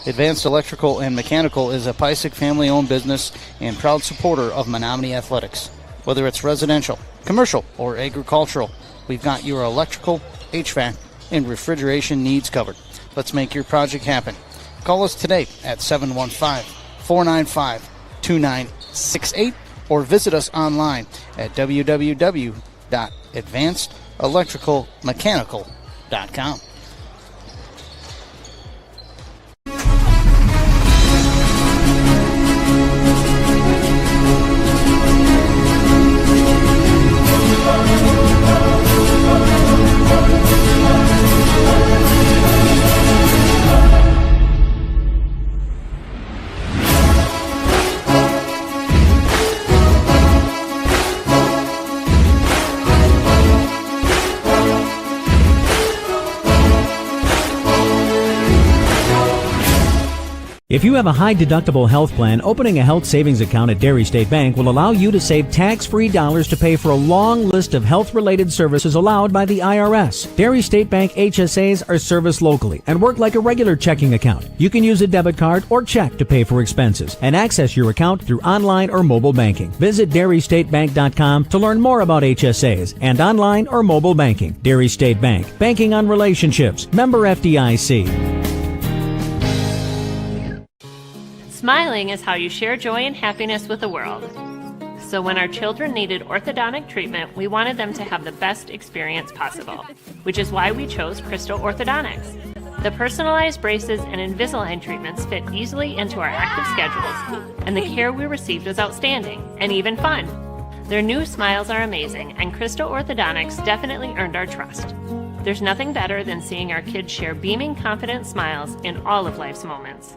Advanced Electrical and Mechanical is a Pysick family-owned business and proud supporter of Menomonie Athletics. Whether it's residential, commercial, or agricultural, we've got your electrical, HVAC, and refrigeration needs covered. Let's make your project happen. Call us today at 715-495-2968 or visit us online at www.advancedelectricalmechanical.com. If you have a high-deductible health plan, opening a health savings account at Dairy State Bank will allow you to save tax-free dollars to pay for a long list of health-related services allowed by the IRS. Dairy State Bank HSAs are serviced locally and work like a regular checking account. You can use a debit card or check to pay for expenses and access your account through online or mobile banking. Visit DairyStateBank.com to learn more about HSAs and online or mobile banking. Dairy State Bank, banking on relationships. Member FDIC. Smiling is how you share joy and happiness with the world. So when our children needed orthodontic treatment, we wanted them to have the best experience possible, which is why we chose Crystal Orthodontics. The personalized braces and Invisalign treatments fit easily into our active schedules, and the care we received was outstanding and even fun. Their new smiles are amazing, and Crystal Orthodontics definitely earned our trust. There's nothing better than seeing our kids share beaming, confident smiles in all of life's moments.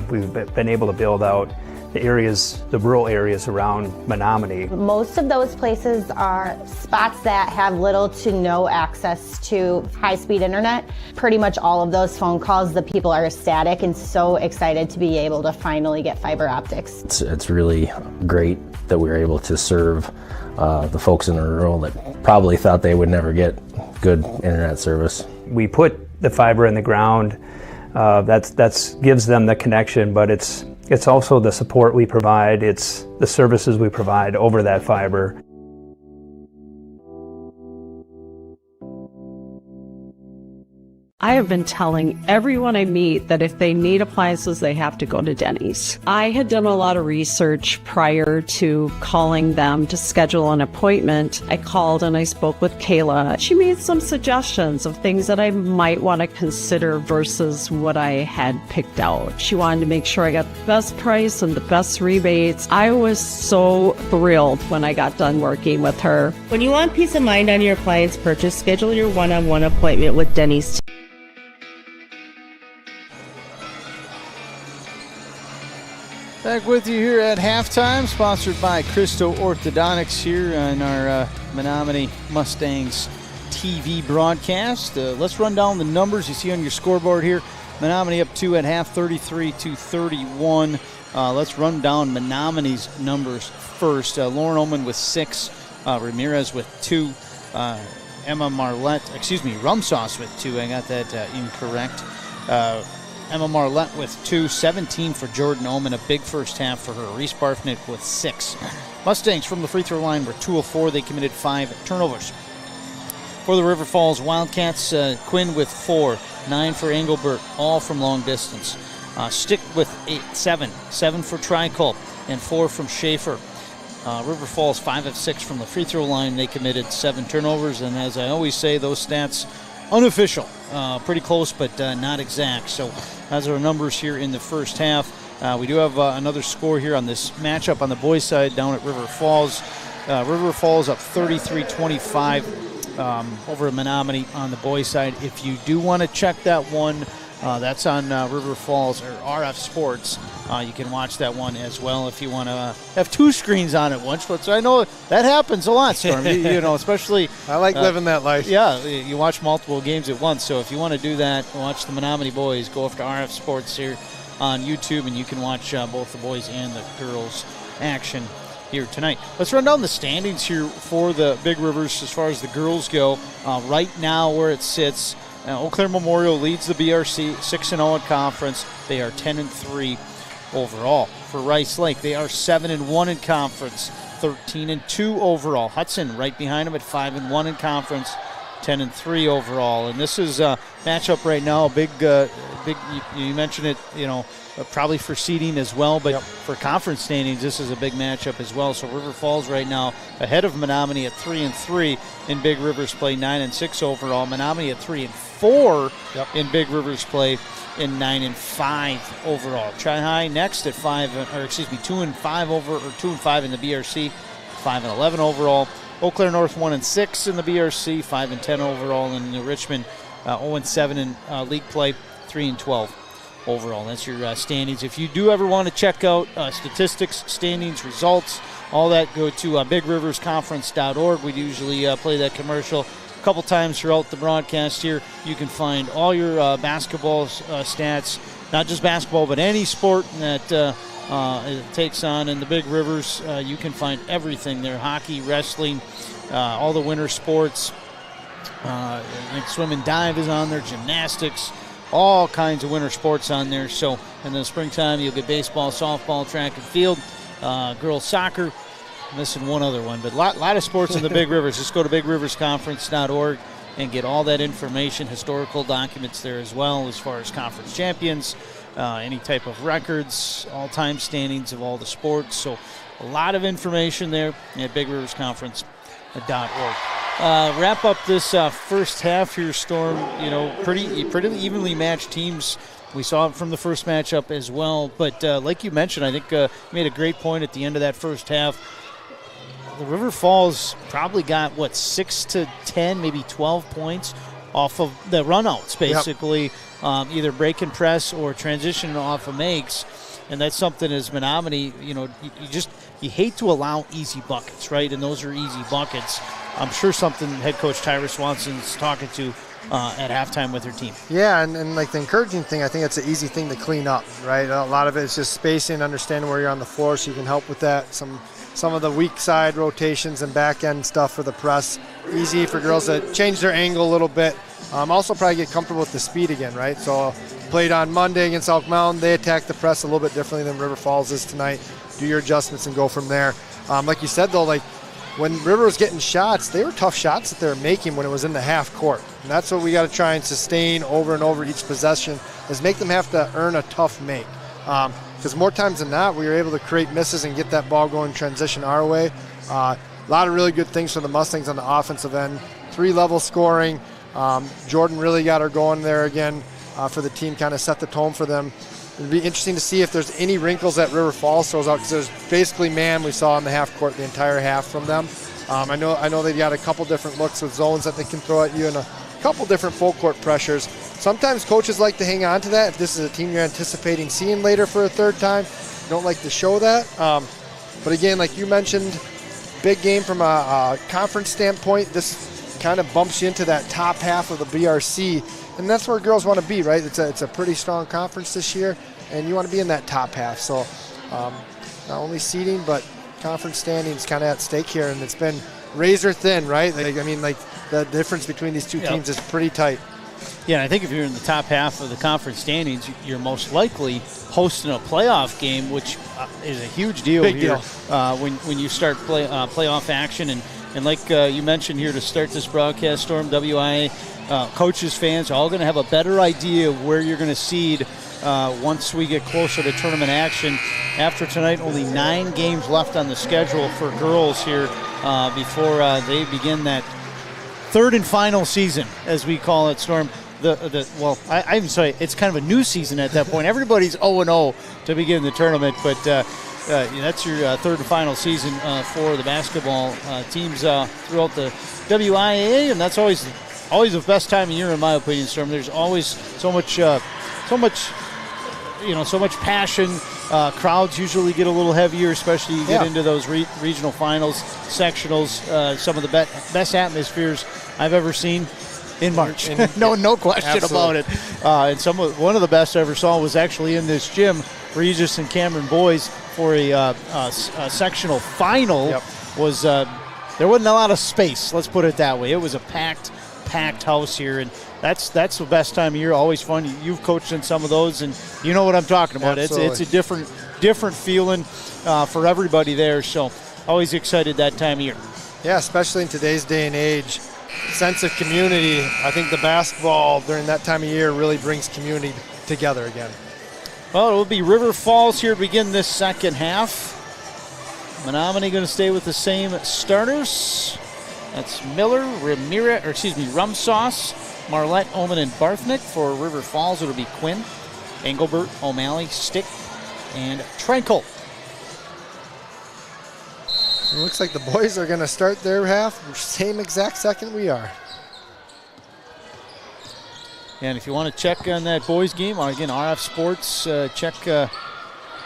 We've been able to build out the rural areas around Menomonie. Most of those places are spots that have little to no access to high-speed internet. Pretty much all of those phone calls, the people are ecstatic and so excited to be able to finally get fiber optics. It's really great that we were able to serve the folks in the rural that probably thought they would never get good internet service. We put the fiber in the ground. That's gives them the connection, but it's also the support we provide. It's the services we provide over that fiber. I have been telling everyone I meet that if they need appliances, they have to go to Denny's. I had done a lot of research prior to calling them to schedule an appointment. I called and I spoke with Kayla. She made some suggestions of things that I might want to consider versus what I had picked out. She wanted to make sure I got the best price and the best rebates. I was so thrilled when I got done working with her. When you want peace of mind on your appliance purchase, schedule your one-on-one appointment with Denny's. Back with you here at halftime, sponsored by Crystal Orthodontics here on our Menomonie Mustangs TV broadcast. Let's run down the numbers you see on your scoreboard here. Menomonie up 2 at half, 33-31. Let's run down Menomonie's numbers first. Lauren Ullman with 6, Ramirez with 2, Rumsauce with 2. I got that incorrect. Emma Marlette with 2, 17 for Jordan Oman, a big first half for her. Reese Barfnick with 6. Mustangs from the free throw line were 2 of 4. They committed 5 turnovers. For the River Falls Wildcats, Quinn with 4, 9 for Engelbert, all from long distance. Stick with 7 for Tricolp, and 4 from Schaefer. River Falls 5 of 6 from the free throw line. They committed 7 turnovers, and as I always say, those stats unofficial, pretty close, but not exact. So those are our numbers here in the first half. We do have another score here on this matchup on the boys' side down at River Falls. River Falls up 33-25 over Menomonie on the boys' side. If you do want to check that one, that's on River Falls or RF Sports. You can watch that one as well if you want to have 2 screens on at once. But I know that happens a lot, Storm. you know, especially I like living that life. Yeah, you watch multiple games at once. So if you want to do that, watch the Menomonie boys. Go over to RF Sports here on YouTube, and you can watch both the boys and the girls action here tonight. Let's run down the standings here for the Big Rivers as far as the girls go. Right now, where it sits. Eau Claire Memorial leads the BRC 6-0 in conference. They are 10-3 overall. For Rice Lake, they are 7-1 in conference, 13-2 overall. Hudson right behind them at 5-1 in conference, 10-3 overall. And this is a matchup right now. Big. You mentioned it. You know, probably for seeding as well, but for conference standings, this is a big matchup as well. So River Falls right now ahead of Menomonie at 3-3 in Big Rivers play, 9-6 overall. Menomonie at 3-4 in Big Rivers play, in 9-5 overall. Tri-High next at 2-5 over, or 2-5 in the BRC, 5-11 overall. Eau Claire North 1-6 in the BRC, 5-10 overall. In the Richmond 0-7 in league play, 3-12 overall. That's your standings. If you do ever want to check out statistics, standings, results, all that, go to bigriversconference.org. We usually play that commercial a couple times throughout the broadcast here. You can find all your basketball stats, not just basketball, but any sport that it takes on in the Big Rivers. You can find everything there: hockey, wrestling, all the winter sports. I think swim and dive is on there, gymnastics, all kinds of winter sports on there. So in the springtime, you'll get baseball, softball, track and field, girls soccer. I'm missing one other one, but a lot of sports in the Big Rivers. Just go to bigriversconference.org and get all that information, historical documents there as well, as far as conference champions, any type of records, all-time standings of all the sports. So a lot of information there at bigriversconference.org. Wrap up this first half here, Storm. Pretty evenly matched teams. We saw it from the first matchup as well. But like you mentioned, I think you made a great point at the end of that first half. The River Falls probably got, 6 to 10, maybe 12 points off of the runouts, basically. Yep. Either break and press or transition off of makes. And that's something as Menomonie, you hate to allow easy buckets, right? And those are easy buckets. I'm sure something head coach Tyra Swanson's talking to at halftime with her team. Yeah, and like the encouraging thing, I think it's an easy thing to clean up, right? A lot of it is just spacing, understanding where you're on the floor, so you can help with that. Some of the weak side rotations and back end stuff for the press. Easy for girls to change their angle a little bit. Also probably get comfortable with the speed again, right? So played on Monday against Elk Mountain. They attacked the press a little bit differently than River Falls is tonight. Do your adjustments and go from there. Like you said, though, when River was getting shots, they were tough shots that they were making when it was in the half court. And that's what we got to try and sustain over and over each possession, is make them have to earn a tough make. Because more times than not, we were able to create misses and get that ball going, transition our way. A lot of really good things for the Mustangs on the offensive end. 3-level scoring. Jordan really got her going there again for the team, kind of set the tone for them. It'd be interesting to see if there's any wrinkles that River Falls throws out, because there's basically man we saw in the half court the entire half from them. I know they've got a couple different looks with zones that they can throw at you and a couple different full court pressures. Sometimes coaches like to hang on to that if this is a team you're anticipating seeing later for a third time. You don't like to show that. But again, like you mentioned, big game from a conference standpoint. This kind of bumps you into that top half of the BRC, and that's where girls want to be, right? It's a pretty strong conference this year, and you want to be in that top half. So not only seeding, but conference standings kind of at stake here, and it's been razor thin, right? The difference between these two teams is pretty tight. Yeah, and I think if you're in the top half of the conference standings, you're most likely hosting a playoff game, which is a huge deal Big here. Deal. When you start playoff action. And like you mentioned here to start this broadcast, Storm, WIA coaches, fans, are all going to have a better idea of where you're going to seed once we get closer to tournament action. After tonight, only 9 games left on the schedule for girls here before they begin that third and final season, as we call it, Storm. I even say it's kind of a new season at that point. Everybody's 0-0 to begin the tournament, but that's your third and final season for the basketball teams throughout the WIAA, and that's always the best time of year, in my opinion, Storm. There's always so much passion. Crowds usually get a little heavier, especially you get into those regional finals, sectionals. Some of the best atmospheres I've ever seen in March. No question about it. And one of the best I ever saw was actually in this gym, Regis and Cameron boys for a sectional final. Was there wasn't a lot of space, let's put it that way. It was a packed house here, and that's the best time of year. Always fun. You've coached in some of those, and you know what I'm talking about. Absolutely. It's a different feeling for everybody there. So always excited that time of year. Yeah, especially in today's day and age, sense of community. I think the basketball during that time of year really brings community together again. Well, it will be River Falls here to begin this second half. Menomonie going to stay with the same starters. That's Miller, Rumsauce, Marlette, Oman, and Barthnick. For River Falls, it'll be Quinn, Engelbert, O'Malley, Stick, and Trankel. It looks like the boys are going to start their half same exact second we are. And if you want to check on that boys game, again, RF Sports,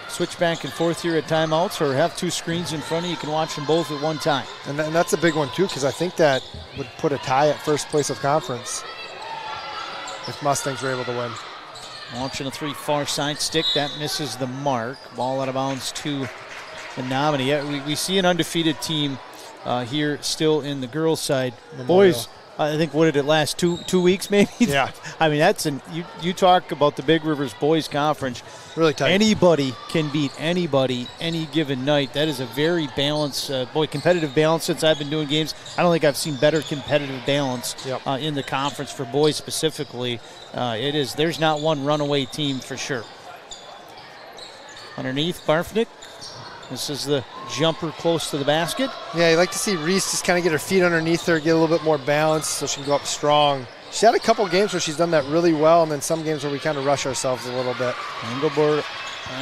switch back and forth here at timeouts, or have 2 screens in front of you. You can watch them both at one time. And that's a big one, too, because I think that would put a tie at first place of conference if Mustangs were able to win. Launching a 3 far side stick. That misses the mark. Ball out of bounds to Menomonie. Yeah, we see an undefeated team here still in the girls' side. Boys, I think, what did it last, 2 weeks maybe? Yeah. I mean, that's you talk about the Big Rivers Boys Conference. Really tight. Anybody can beat anybody any given night. That is a very balanced, competitive balance. Since I've been doing games, I don't think I've seen better competitive balance in the conference for boys specifically. There's not one runaway team for sure. Underneath, Barfnick. This is the jumper close to the basket. Yeah, you like to see Reese just kind of get her feet underneath her, get a little bit more balance so she can go up strong. She's had a couple games where she's done that really well, and then some games where we kind of rush ourselves a little bit.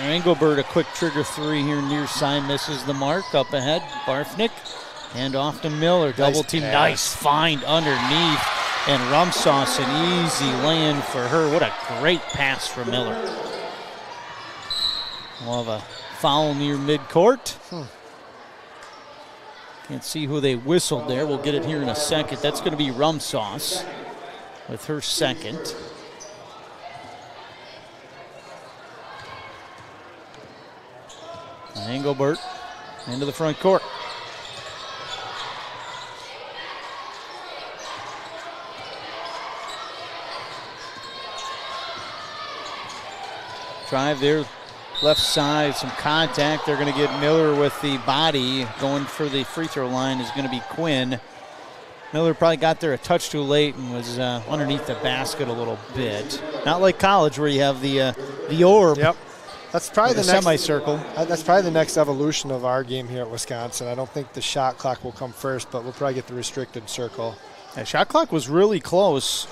Engelbert, a quick trigger 3 here near side, misses the mark. Up ahead, Barfnick. Hand off to Miller. Double team, nice find underneath. And Rumsauce, an easy lay-in for her. What a great pass from Miller. We'll have a foul near midcourt. Can't see who they whistled there. We'll get it here in a second. That's going to be Rumsauce with her second. Engelbert into the front court. Drive there, left side, some contact. They're going to get Miller with the body. Going for the free throw line is going to be Quinn. Miller probably got there a touch too late and was underneath the basket a little bit. Not like college where you have the orb. Yep. That's probably the next semicircle. That's probably the next evolution of our game here at Wisconsin. I don't think the shot clock will come first, but we'll probably get the restricted circle. Yeah, shot clock was really close.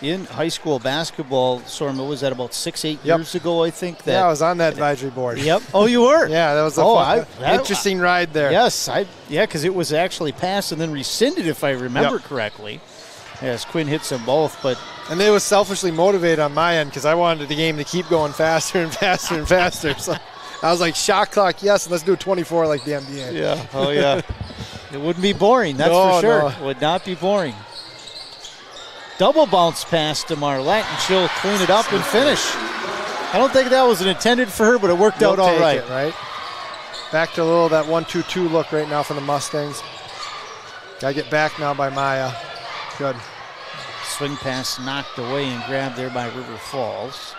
In high school basketball, Storm, it was at about 6-8 years ago, I think. I was on that advisory board. Yep. Oh, you were? Yeah, that was a interesting ride there. Yes, because it was actually passed and then rescinded, if I remember correctly. Yes, Quinn hits them both, and they was selfishly motivated on my end because I wanted the game to keep going faster and faster and faster. So I was like, shot clock, yes, let's do 24 like the NBA. Yeah. Oh, yeah. It wouldn't be boring, that's for sure. No. It would not be boring. Double bounce pass to Marlette, and she'll clean it up and finish. I don't think that was intended for her, but it worked out all right. Right? Back to a little that 1-2-2 look right now for the Mustangs. Got to get back now by Maya. Good. Swing pass knocked away and grabbed there by River Falls.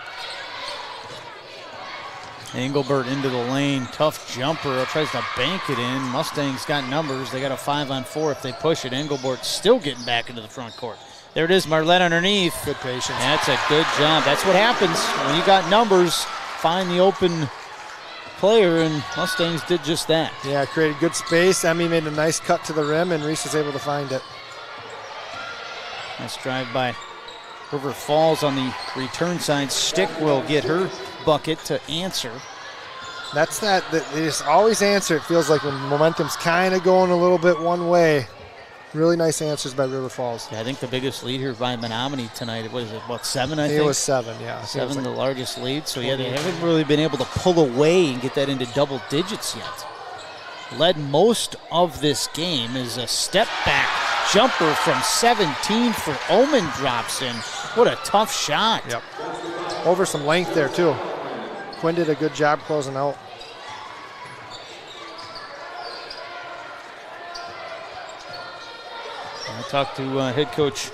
Engelbert into the lane. Tough jumper. Tries to bank it in. Mustangs got numbers. They got a 5-on-4 if they push it. Engelbert's still getting back into the front court. There it is, Marlette underneath. Good patience. That's a good job. That's what happens when you got numbers. Find the open player, and Mustangs did just that. Yeah, created good space. Emmy made a nice cut to the rim, and Reese was able to find it. Nice drive by River Falls on the return side. Stick will get her bucket to answer. That's that. They just always answer, it feels like, when momentum's kind of going a little bit one way. Really nice answers by River Falls. Yeah, I think the biggest lead here by Menomonie tonight, what is it, about 7, I think? It was 7, yeah. 7, the largest lead. So, yeah, they haven't really been able to pull away and get that into double digits yet. Led most of this game is a step-back jumper from 17 for Omen drops in. What a tough shot. Yep. Over some length there, too. Quinn did a good job closing out. I talked to head coach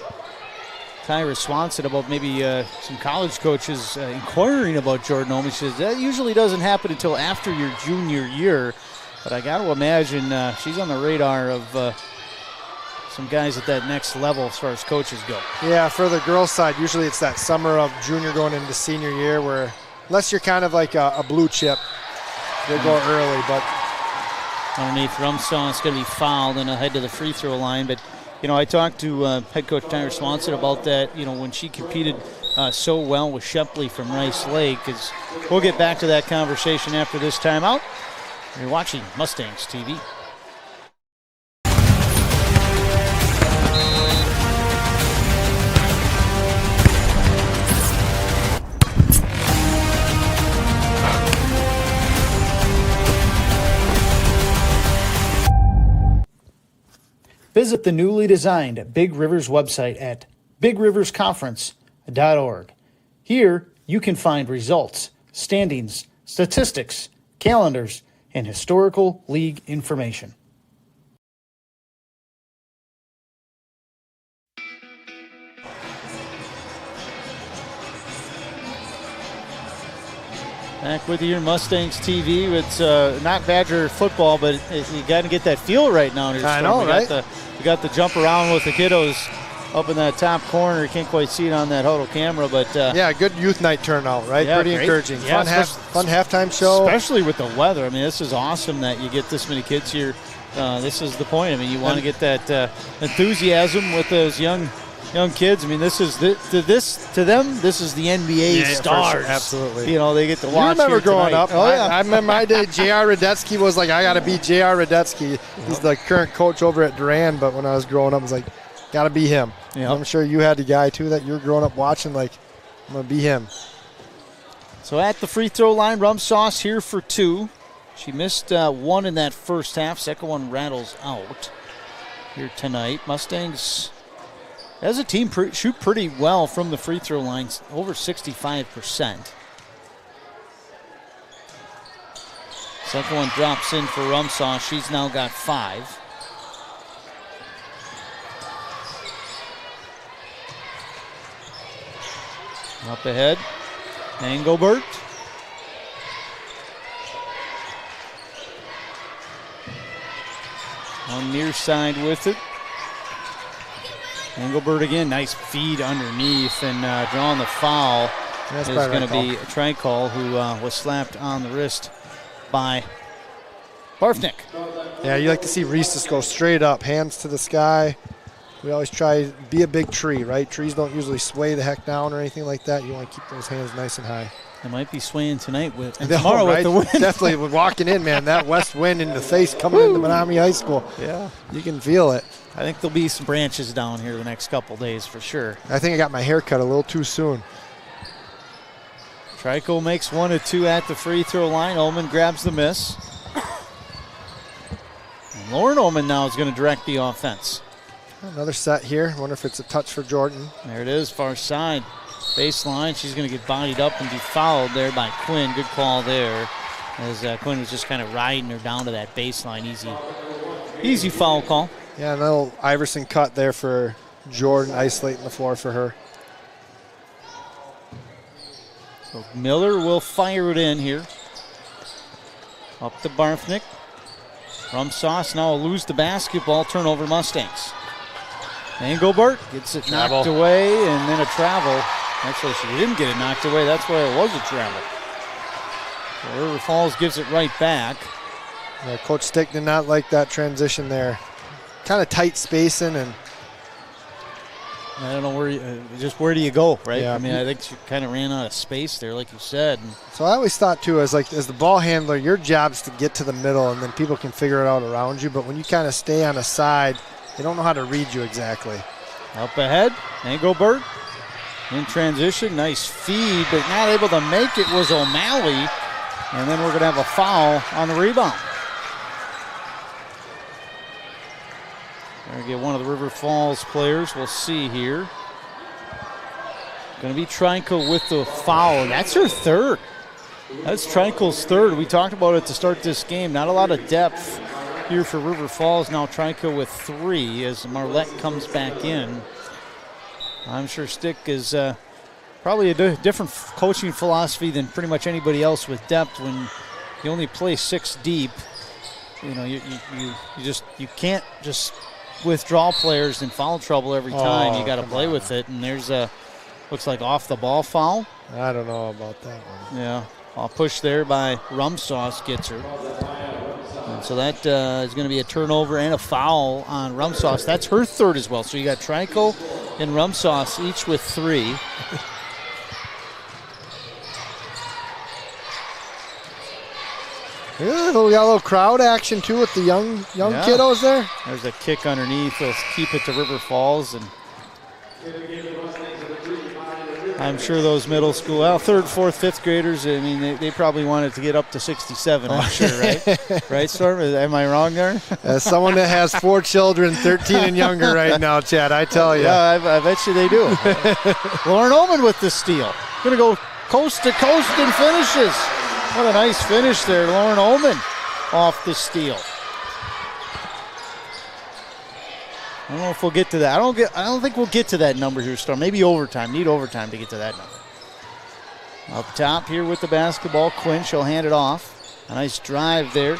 Tyra Swanson about maybe some college coaches inquiring about Jordan Omen. She says that usually doesn't happen until after your junior year, but I got to imagine she's on the radar of some guys at that next level as far as coaches go. Yeah, for the girls' side, usually it's that summer of junior going into senior year where, unless you're kind of like a blue chip, you'll go early. But underneath, Rumsauce going to be fouled and head to the free throw line, but I talked to head coach Tyra Swanson about that, when she competed so well with Shepley from Rice Lake. Because we'll get back to that conversation after this timeout. You're watching Mustangs TV. Visit the newly designed Big Rivers website at bigriversconference.org. Here, you can find results, standings, statistics, calendars, and historical league information. Back with you here, Mustangs TV. It's not Badger football, but you got to get that feel right now. I know, right? We got the jump around with the kiddos up in that top corner. You can't quite see it on that huddle camera, but yeah, good youth night turnout, right? Yeah, pretty great. encouraging. Yeah, Fun halftime show, especially with the weather. I mean, this is awesome that you get this many kids here. This is the point. I mean, you want to get that enthusiasm with those young kids. I mean, this is to them. This is the NBA stars. For sure. Absolutely. You know, they get to watch. You remember growing tonight. up? Oh yeah, I remember my day. J.R. Radetzky was like, I got to be J.R. Radetzky. He's the current coach over at Durand. But when I was growing up, I was like, got to be him. Yep. I'm sure you had the guy too that you were growing up watching. Like, I'm gonna be him. So at the free throw line, Rumsauce here for 2. She missed one in that first half. Second one rattles out here tonight. Mustangs, as a team, shoot pretty well from the free throw lines, over 65%. Second one drops in for Rumsauce. She's now got 5. Up ahead, Engelbert. On near side with it. Engelbert again, nice feed underneath, and drawing the foul is going to be Tricol, who was slapped on the wrist by Barfnick. Yeah, you like to see Reese just go straight up, hands to the sky. We always try to be a big tree, right? Trees don't usually sway the heck down or anything like that. You want to keep those hands nice and high. They might be swaying tonight and tomorrow with the wind. Definitely, with walking in, man, that west wind in the face coming into Menomonie High School. Yeah. You can feel it. I think there'll be some branches down here the next couple days for sure. I think I got my hair cut a little too soon. Trico makes 1 of 2 at the free throw line. Ullman grabs the miss. And Lauren Ullman now is going to direct the offense. Another set here. Wonder if it's a touch for Jordan. There it is, far side. Baseline. She's going to get bodied up and be fouled there by Quinn. Good call there, as Quinn was just kind of riding her down to that baseline. Easy foul call. Yeah, a little Iverson cut there for Jordan, isolating the floor for her. So Miller will fire it in here. Up to Barfnick. Rumsauce now will lose the basketball. Turnover Mustangs. Engelbert gets it knocked away, and then a travel. Actually, she didn't get it knocked away. That's why it was a travel. So River Falls gives it right back. Yeah, Coach Stick did not like that transition there. Kind of tight spacing, and I don't know where do you go, right? Yeah. I mean, I think she kind of ran out of space there, like you said. And so I always thought too, as the ball handler, your job's to get to the middle, and then people can figure it out around you. But when you kind of stay on a side, they don't know how to read you exactly. Up ahead, Engelbert in transition, nice feed, but not able to make it was O'Malley, and then we're going to have a foul on the rebound. We're going to get one of the River Falls players. We'll see here. Going to be Trico with the foul. That's her third. That's Trico's third. We talked about it to start this game. Not a lot of depth here for River Falls. Now Trico with 3 as Marlette comes back in. I'm sure Stick is probably a different coaching philosophy than pretty much anybody else with depth. When you only play 6 deep, you know, you can't just withdraw players in foul trouble every time. You got to play with it. And there's a looks like off the ball foul. I don't know about that one. Yeah, a push there by Rumsauce gets her. And so that is going to be a turnover and a foul on Rumsauce. That's her third as well. So you got Trico and Rumsauce each with 3. Yeah, we got a little crowd action too with the young kiddos there. There's a kick underneath. They'll keep it to River Falls, and I'm sure those middle school, well, 3rd, 4th, 5th graders, I mean, they probably wanted to get up to 67, I'm sure, right? Right, Storm? Am I wrong there? As someone that has 4 children, 13 and younger right now, Chad, I tell you. Yeah, I bet you they do. Lauren Ullman with the steal. Going to go coast to coast and finishes. What a nice finish there, Lauren Ullman off the steal. I don't know if we'll get to that. I don't think we'll get to that number here, Storm. Maybe overtime. Need overtime to get to that number. Up top here with the basketball, Quinn. She'll hand it off. A nice drive there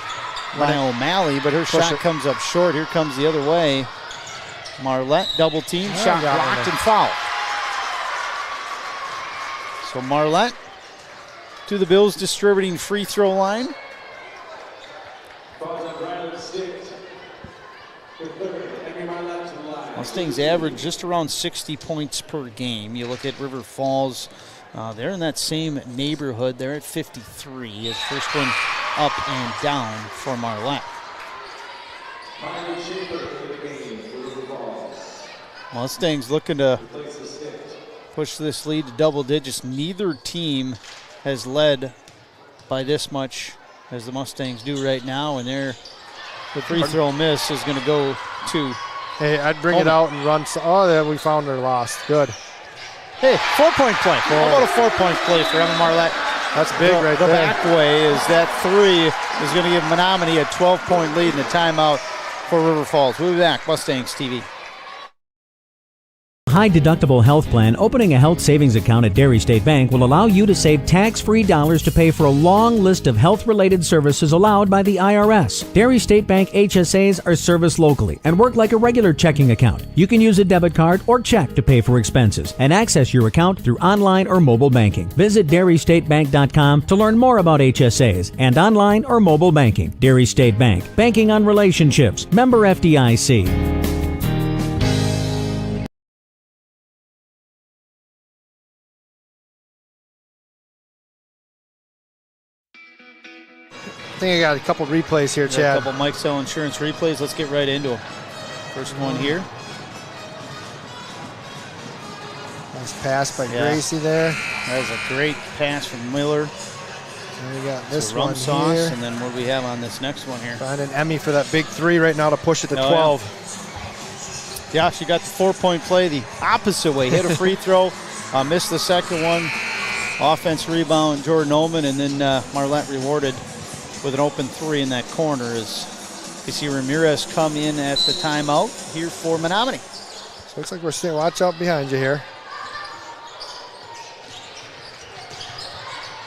by O'Malley, but her shot comes up short. Here comes the other way. Marlette double team, shot blocked and foul. So Marlette to the Bills distributing free throw line. Mustangs average just around 60 points per game. You look at River Falls, they're in that same neighborhood. They're at 53. As first one up and down for Marlette. Mustangs looking to push this lead to double digits. Neither team has led by this much as the Mustangs do right now, and the free throw miss is going to go to Hey, I'd bring it out and run. Oh, we found her lost. Good. Hey, 4-point play. How about a 4-point play for Emma Marlette? That's big right there. The back way is that 3 is going to give Menomonie a 12-point lead in the timeout for River Falls. We'll be back. Mustangs TV. High deductible health plan opening a health savings account at Dairy State Bank will allow you to save tax-free dollars to pay for a long list of health-related services allowed by the IRS. Dairy State Bank HSAs are serviced locally and work like a regular checking account. You can use a debit card or check to pay for expenses and access your account through online or mobile banking. Visit DairyStateBank.com to learn more about HSAs and online or mobile banking. Dairy State Bank, banking on relationships. Member FDIC. I think I got a couple replays here, Chad. A couple Mike Sell Insurance replays. Let's get right into them. First one here. Nice pass by Gracie there. That was a great pass from Miller. And we got this one sauce, here. And then what do we have on this next one here? Finding Emmy for that big 3 right now to push it to 12. Yeah, she got the 4-point play the opposite way. Hit a free throw, missed the second one. Offense rebound, Jordan Ullman, and then Marlette rewarded with an open 3 in that corner as you see Ramirez come in at the timeout here for Menomonie. So looks like we're staying. Watch out behind you here.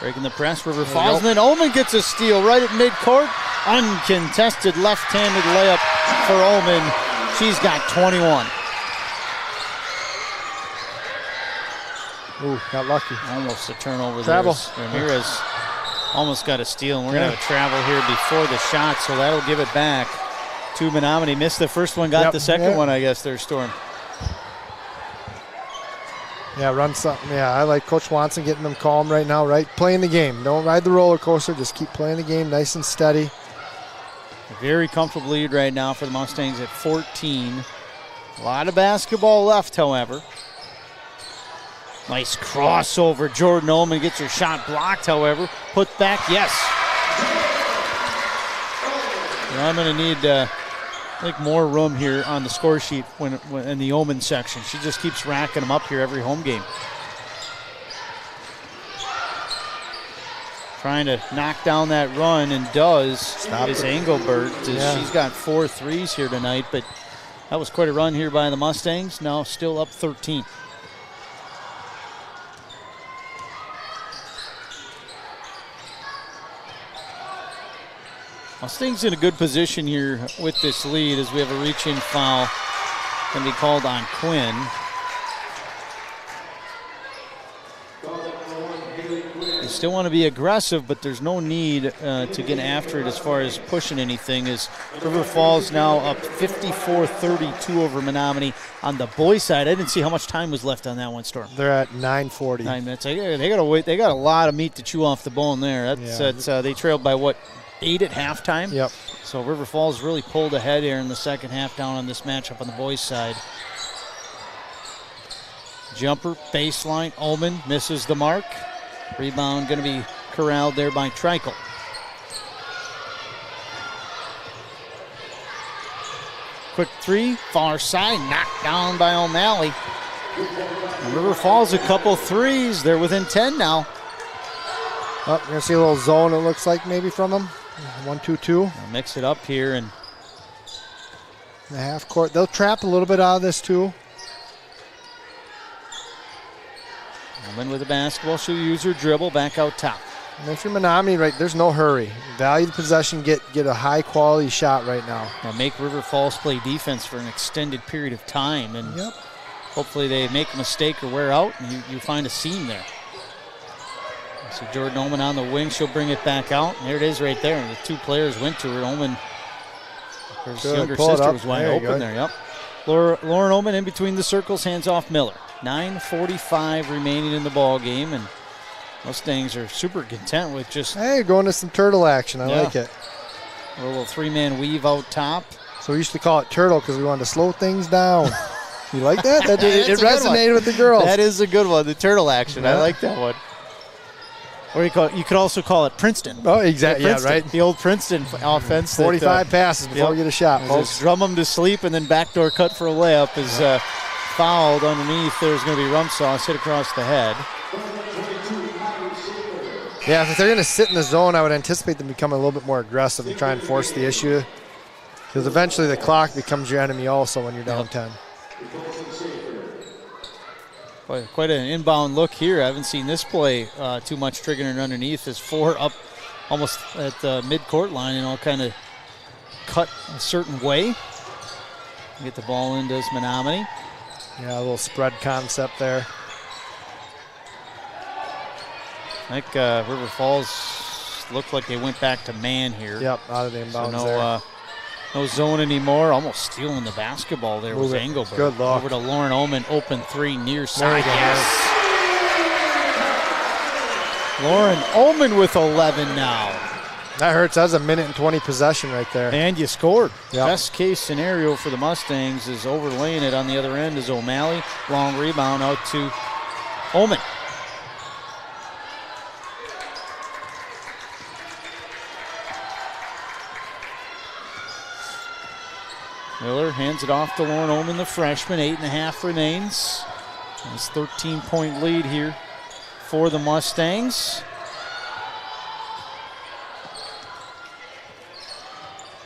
Breaking the press, River Falls, and then Ullman gets a steal right at midcourt. Uncontested left-handed layup for Ullman. She's got 21. Ooh, got lucky. Almost a turnover Travel. there. Ramirez almost got a steal, and we're going to have a travel here before the shot, so that'll give it back to Menomonie. Missed the first one, got the second one, I guess, there, Storm. Yeah, run something. Yeah, I like Coach Watson getting them calm right now, right? Playing the game. Don't ride the roller coaster. Just keep playing the game nice and steady. A very comfortable lead right now for the Mustangs at 14. A lot of basketball left, however. Nice crossover. Jordan Ullman gets her shot blocked, however. Put back, yes. Now I'm going to need, I think, more room here on the score sheet when in the Ullman section. She just keeps racking them up here every home game. Trying to knock down that run, and does, is Engelbert. She's got 4 threes here tonight, but that was quite a run here by the Mustangs. Now still up 13. Mustangs in a good position here with this lead as we have a reach-in foul going to be called on Quinn. They still want to be aggressive, but there's no need to get after it as far as pushing anything, as River Falls now up 54-32 over Menomonie on the boys' side. I didn't see how much time was left on that one, Storm. They're at 9:40. 9 minutes. They got to wait. They got a lot of meat to chew off the bone there. They trailed by, what, 8 at halftime? Yep. So River Falls really pulled ahead here in the second half down on this matchup on the boys' side. Jumper, baseline, Ullman misses the mark. Rebound going to be corralled there by Treichel. Quick three, far side, knocked down by O'Malley. And River Falls a couple threes. They're within 10 now. You're going to see a little zone, it looks like, maybe from them. 1-2-2. They'll mix it up here. And the half court. They'll trap a little bit out of this, too. Ullman with the basketball. She'll use her dribble back out top. And if you're Menomonie, right, there's no hurry. Value the possession, get a high-quality shot right now. Now make River Falls play defense for an extended period of time. And hopefully they make a mistake or wear out, and you find a seam there. So Jordan Ullman on the wing. She'll bring it back out. And there it is right there. And the two players went to her. Ullman, her younger sister, was wide open there. Yep. Lauren Ullman in between the circles, hands off Miller. 9:45 remaining in the ball game, and Mustangs are super content with just going to some turtle action. I like it. A little three-man weave out top. So we used to call it turtle because we wanted to slow things down. You like that? It resonated with the girls. That is a good one. The turtle action. I like that one. Or you could also call it Princeton. Oh, exactly. Yeah, right. The old Princeton offense. 45 passes before we get a shot, folks. Drum them to sleep and then backdoor cut for a layup is fouled underneath. There's going to be Rumsauce hit across the head. Yeah, if they're going to sit in the zone, I would anticipate them becoming a little bit more aggressive and try and force the issue. Because eventually the clock becomes your enemy also when you're down 10. Quite an inbound look here. I haven't seen this play too much triggering underneath. As four up almost at the mid-court line and all kind of cut a certain way. Get the ball in, does Menomonie. Yeah, a little spread concept there. I think River Falls looked like they went back to man here. Yep, out of the inbounds so no zone anymore. Almost stealing the basketball there was Engelberg. Good luck. Over to Lauren Ullman, open three near side. Yes. Lauren Ullman with 11 now. That hurts. That was a minute and 20 possession right there. And you scored. Yep. Best case scenario for the Mustangs is overlaying it on the other end is O'Malley. Long rebound out to Ullman. Miller hands it off to Lauren Ullman, the freshman. 8.5 remains. Nice 13-point lead here for the Mustangs.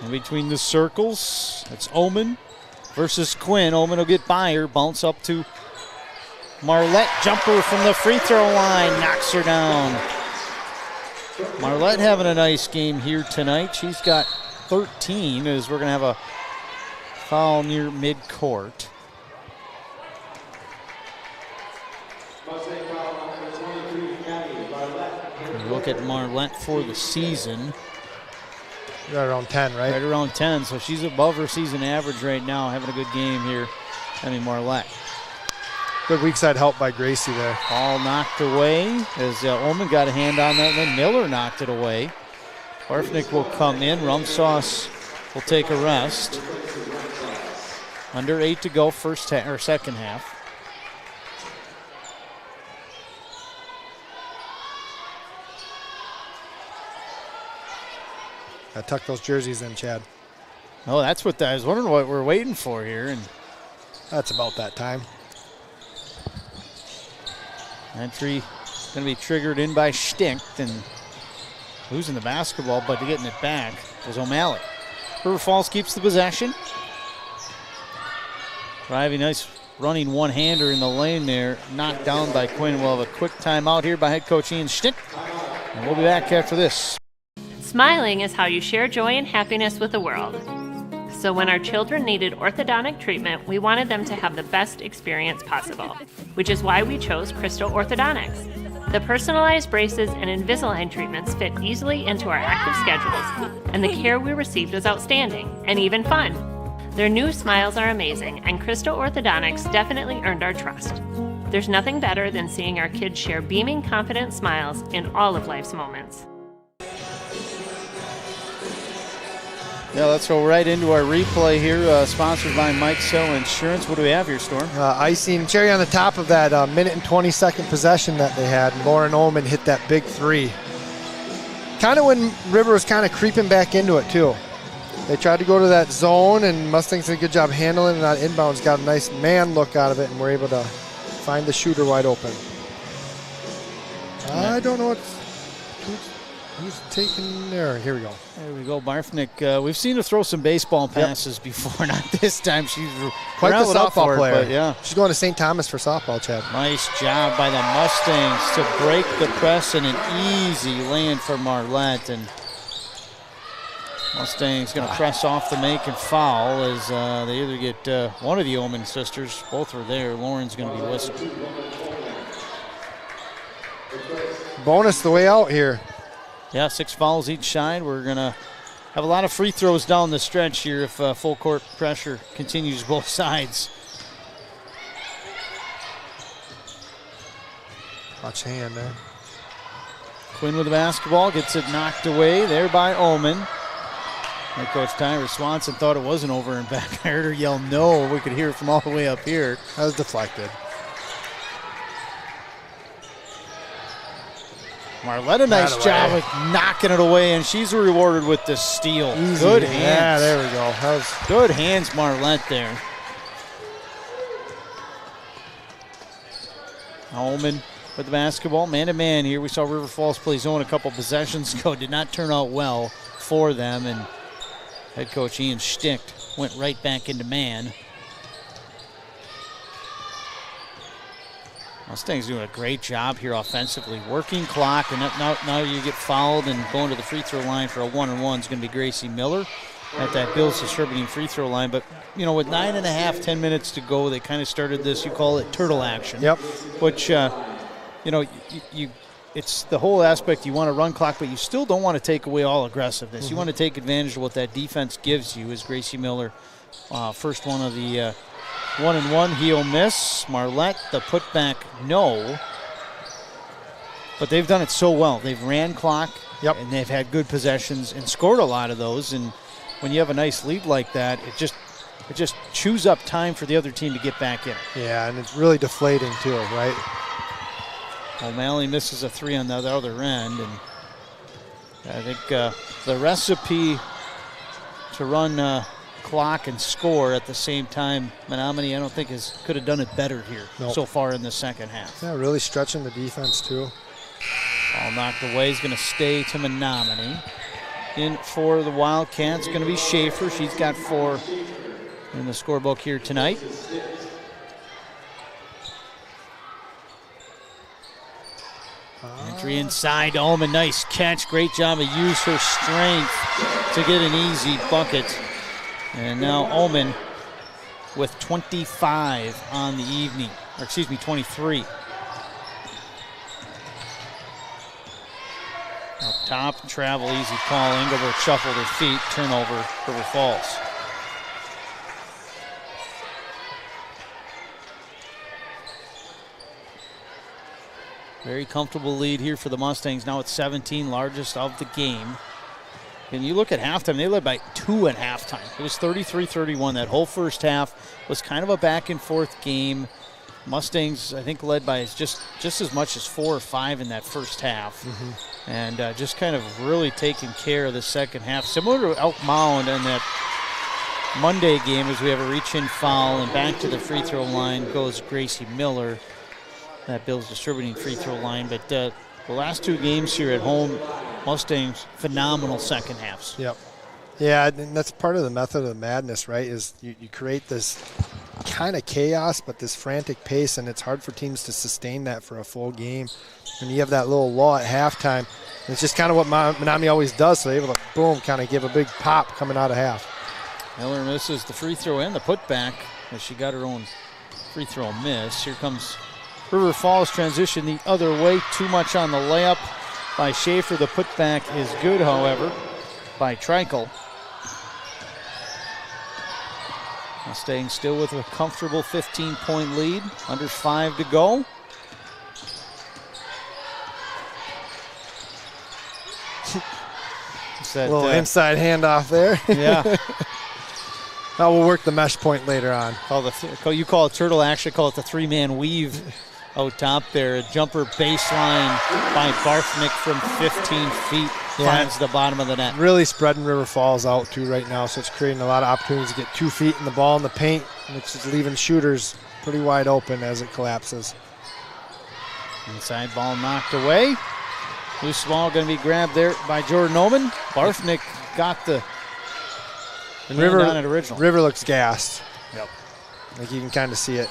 In between the circles, it's Ullman versus Quinn. Ullman will get by her, bounce up to Marlette. Jumper from the free throw line, knocks her down. Marlette having a nice game here tonight. She's got 13 as we're going to have a foul near midcourt. Look at Marlette for the season. Right around 10, right? Right around 10, so she's above her season average right now, having a good game here. Marlette. Good weak side help by Gracie there. Ball knocked away as Ullman got a hand on that, and then Miller knocked it away. Barfnick will come in. Rumsauce will take a rest. Under 8 to go, second half. Tuck those jerseys in, Chad. Oh, that's what I was wondering what we're waiting for here. And that's about that time. Entry going to be triggered in by Stinkt and losing the basketball, but getting it back was O'Malley. River Falls keeps the possession. Driving, nice running one-hander in the lane there. Knocked down by Quinn. We'll have a quick timeout here by head coach Ian Stinkt. And we'll be back after this. Smiling is how you share joy and happiness with the world. So when our children needed orthodontic treatment, we wanted them to have the best experience possible, which is why we chose Crystal Orthodontics. The personalized braces and Invisalign treatments fit easily into our active schedules, and the care we received was outstanding and even fun. Their new smiles are amazing, and Crystal Orthodontics definitely earned our trust. There's nothing better than seeing our kids share beaming, confident smiles in all of life's moments. Yeah, let's go right into our replay here, sponsored by Mike Sell Insurance. What do we have here, Storm? Icing cherry on the top of that minute and 20-second possession that they had. Lauren Ullman hit that big three. Kind of when River was kind of creeping back into it, too. They tried to go to that zone, and Mustangs did a good job handling it. And that inbounds got a nice man look out of it, and were able to find the shooter wide open. I don't know who's taking there. Here we go. There we go, Barfnick. We've seen her throw some baseball passes before. Not this time. She's quite the softball player. But yeah, she's going to St. Thomas for softball, Chad. Nice job by the Mustangs to break the press, and an easy land for Marlette. And Mustangs going to press off the make and foul as they either get one of the Ullman sisters. Both are there. Lauren's going to be whistled. Bonus the way out here. Yeah, 6 fouls each side. We're going to have a lot of free throws down the stretch here if full court pressure continues both sides. Watch hand there. Quinn with the basketball, gets it knocked away there by Ullman. And Coach Tyra Swanson thought it wasn't over and back. I heard her yell no. We could hear it from all the way up here. That was deflected. Marlette, a nice job of knocking it away, and she's rewarded with the steal. Easy. Good hands. Yeah, there we go. That was good hands, Marlette there. Ullman with the basketball, man-to-man here. We saw River Falls play zone a couple possessions ago. Did not turn out well for them, and head coach Ian Sticht went right back into man. Mustangs doing a great job here offensively. Working clock, and now you get fouled and going to the free throw line for a 1-and-1 is going to be Gracie Miller at that Bills distributing free throw line. But, you know, with 9.5, 10 minutes to go, they kind of started this, you call it turtle action. Yep. Which, you know, it's the whole aspect. You want to run clock, but you still don't want to take away all aggressiveness. You want to take advantage of what that defense gives you. As Gracie Miller, first one of the 1-and-1, he'll miss. Marlette, the putback, no. But they've done it so well. They've ran clock, and they've had good possessions and scored a lot of those. And when you have a nice lead like that, it just chews up time for the other team to get back in. Yeah, and it's really deflating too, right? O'Malley misses a 3 on the other end, and I think the recipe to run clock and score at the same time, Menomonie, I don't think could have done it better here so far in the second half. Yeah, really stretching the defense too. Ball knocked away, is going to stay to Menomonie. In for the Wildcats, going to be Schaefer. She's got 4 in the scorebook here tonight. Entry inside, Ullman, nice catch. Great job of use her strength to get an easy bucket. And now Ullman with 25 on the evening, or excuse me, 23. Up top, travel, easy call. Engelbert shuffled her feet, turnover, River Falls. Very comfortable lead here for the Mustangs. Now it's 17, largest of the game. And you look at halftime, they led by 2 at halftime. It was 33-31. That whole first half was kind of a back and forth game. Mustangs, I think, led by just as much as 4 or 5 in that first half. And just kind of really taking care of the second half. Similar to Elk Mound in that Monday game, as we have a reach-in foul, and back to the free throw line goes Gracie Miller. That Bills distributing free throw line. But the last 2 games here at home, Mustangs, phenomenal second halves. Yep. Yeah, and that's part of the method of the madness, right, is you create this kind of chaos, but this frantic pace, and it's hard for teams to sustain that for a full game. And you have that little lull at halftime. And it's just kind of what Menomonie always does, so they're able to, boom, kind of give a big pop coming out of half. Miller misses the free throw and the putback as she got her own free throw miss. Here comes River Falls transition the other way. Too much on the layup by Schaefer. The putback is good, however, by Trikel. Staying still with a comfortable 15-point lead. Under 5 to go. That, little inside handoff there. Yeah. Now we'll work the mesh point later on. You call it turtle, actually call it the three-man weave out top there. A jumper baseline by Barfnick from 15 feet finds the bottom of the net. Really spreading River Falls out too right now, so it's creating a lot of opportunities to get 2 feet in the ball in the paint, which is leaving shooters pretty wide open as it collapses. Inside ball knocked away. Loose ball going to be grabbed there by Jordan Oman. Barfnick got the and River on it original. River looks gassed. Yep. Like you can kind of see it.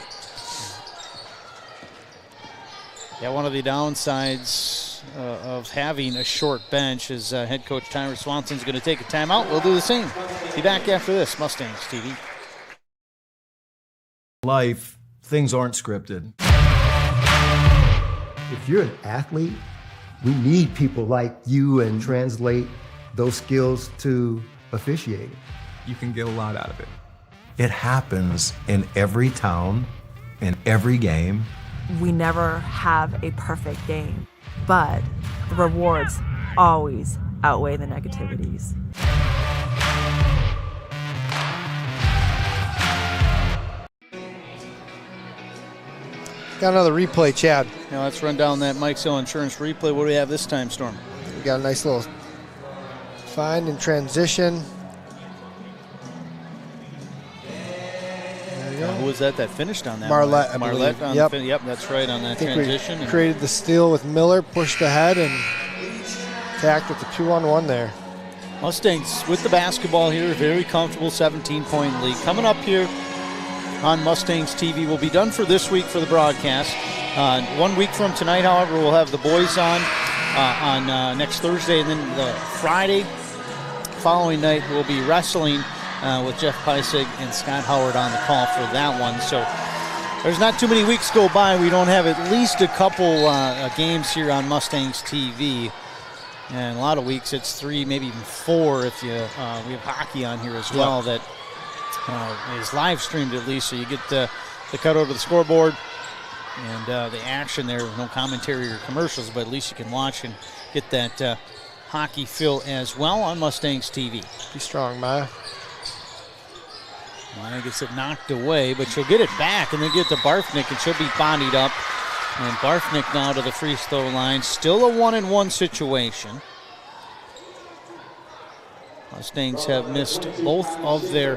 Yeah, one of the downsides of having a short bench is head coach Tyler Swanson's going to take a timeout. We'll do the same. Be back after this. Mustangs TV. Life, things aren't scripted. If you're an athlete, we need people like you and translate those skills to officiating. You can get a lot out of it. It happens in every town, in every game. We never have a perfect game, but the rewards always outweigh the negativities. Got another replay, Chad. Now let's run down that Mike Hill Insurance replay. What do we have this time, Storm? We got a nice little find and transition. Who was that finished on that? Marlette. Marlette. Yep, that's right on that transition. We created the steal with Miller, pushed ahead, and attacked with the 2-on-1 there. Mustangs with the basketball here, very comfortable 17-point lead. Coming up here on Mustangs TV, will be done for this week for the broadcast. 1 week from tonight, however, we'll have the boys on next Thursday, and then the Friday following night will be wrestling with Jeff Peisig and Scott Howard on the call for that one. So there's not too many weeks go by we don't have at least a couple games here on Mustangs TV. And a lot of weeks it's 3, maybe even 4 if we have hockey on here as well that is live streamed at least, so you get the cut over the scoreboard and the action there with no commentary or commercials, but at least you can watch and get that hockey feel as well on Mustangs TV. Be strong, Maya. Maya gets it knocked away, but she'll get it back and then get to Barfnick, and she'll be bodied up. And Barfnick now to the free throw line. Still a 1-and-1 situation. Mustangs have missed both of their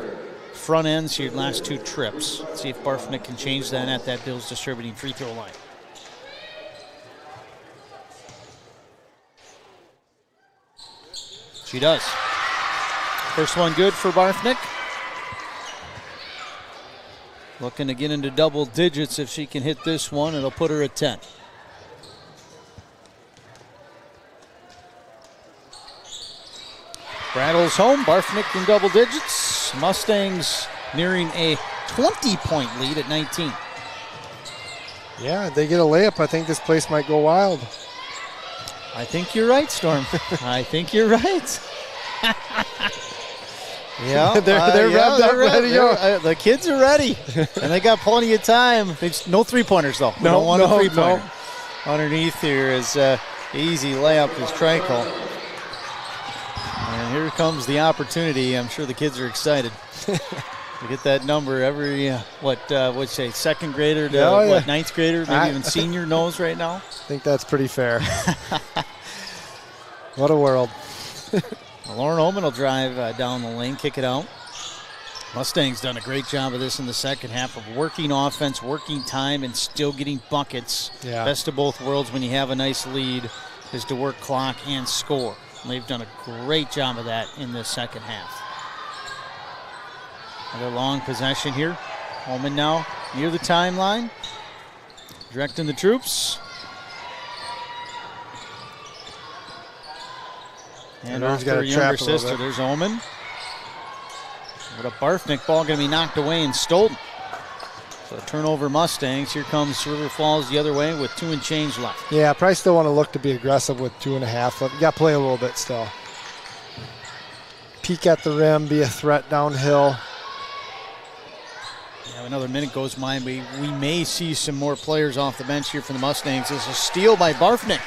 front ends here last 2 trips. Let's see if Barfnick can change that at that Bills Distributing free throw line. She does. First one good for Barfnick. Looking to get into double digits. If she can hit this one, it'll put her at 10. Rattles home. Barfnick in double digits. Mustangs nearing a 20-point lead at 19. Yeah, they get a layup. I think this place might go wild. I think you're right, Storm. I think you're right. Yeah, they're revved up, ready to go. The kids are ready, and they got plenty of time. No three-pointers, though. No three-pointer. Underneath here is easy layup is Tricle. And here comes the opportunity. I'm sure the kids are excited to get that number. Every, second grader to ninth grader, maybe even senior knows right now? I think that's pretty fair. What a world. Lauren Oman will drive down the lane, kick it out. Mustangs done a great job of this in the second half of working offense, working time, and still getting buckets. Yeah. Best of both worlds when you have a nice lead is to work clock and score. And they've done a great job of that in the second half. Another long possession here. Oman now near the timeline, directing the troops. And off to her younger sister. There's Oman. But a Barfnick ball going to be knocked away and stolen. So turnover Mustangs. Here comes River Falls the other way with 2 and change left. Yeah, probably still want to look to be aggressive with 2.5. You got to play a little bit still. Peek at the rim, be a threat downhill. Yeah, another minute goes by. We may see some more players off the bench here for the Mustangs. This is a steal by Barfnick.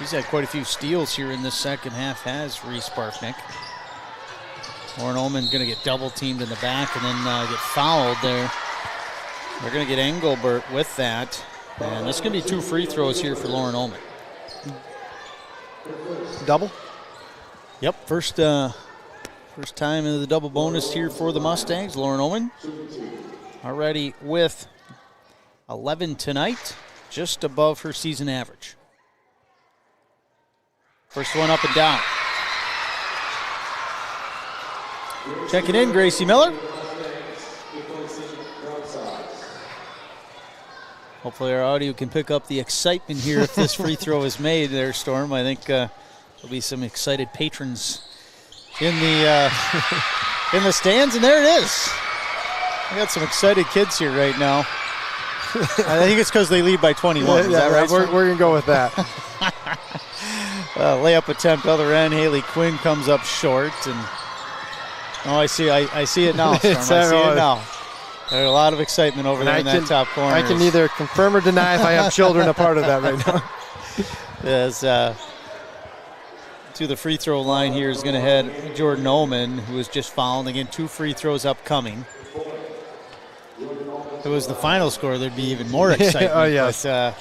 She's had quite a few steals here in this second half, has Reese Barfnick. Lauren Ullman going to get double teamed in the back and then get fouled there. They're going to get Engelbert with that. And this is going to be 2 free throws here for Lauren Ullman. Double? Yep, first time in the double bonus here for the Mustangs. Lauren Ullman already with 11 tonight, just above her season average. First one up and down. Checking in, Gracie Miller. Hopefully our audio can pick up the excitement here if this free throw is made there, Storm. I think there'll be some excited patrons in the stands, and there it is. I got some excited kids here right now. I think it's because they lead by 21. Is that right? We're going to go with that. Layup attempt, other end. Haley Quinn comes up short, and I see it now, Storm. I see it now. There's a lot of excitement over there in that top corner. I can neither confirm or deny if I have children a part of that right now. As to the free throw line here is going to head Jordan Ullman, who was just fouled. Again, 2 free throws upcoming. If it was the final score, there'd be even more excitement. Oh, yes. But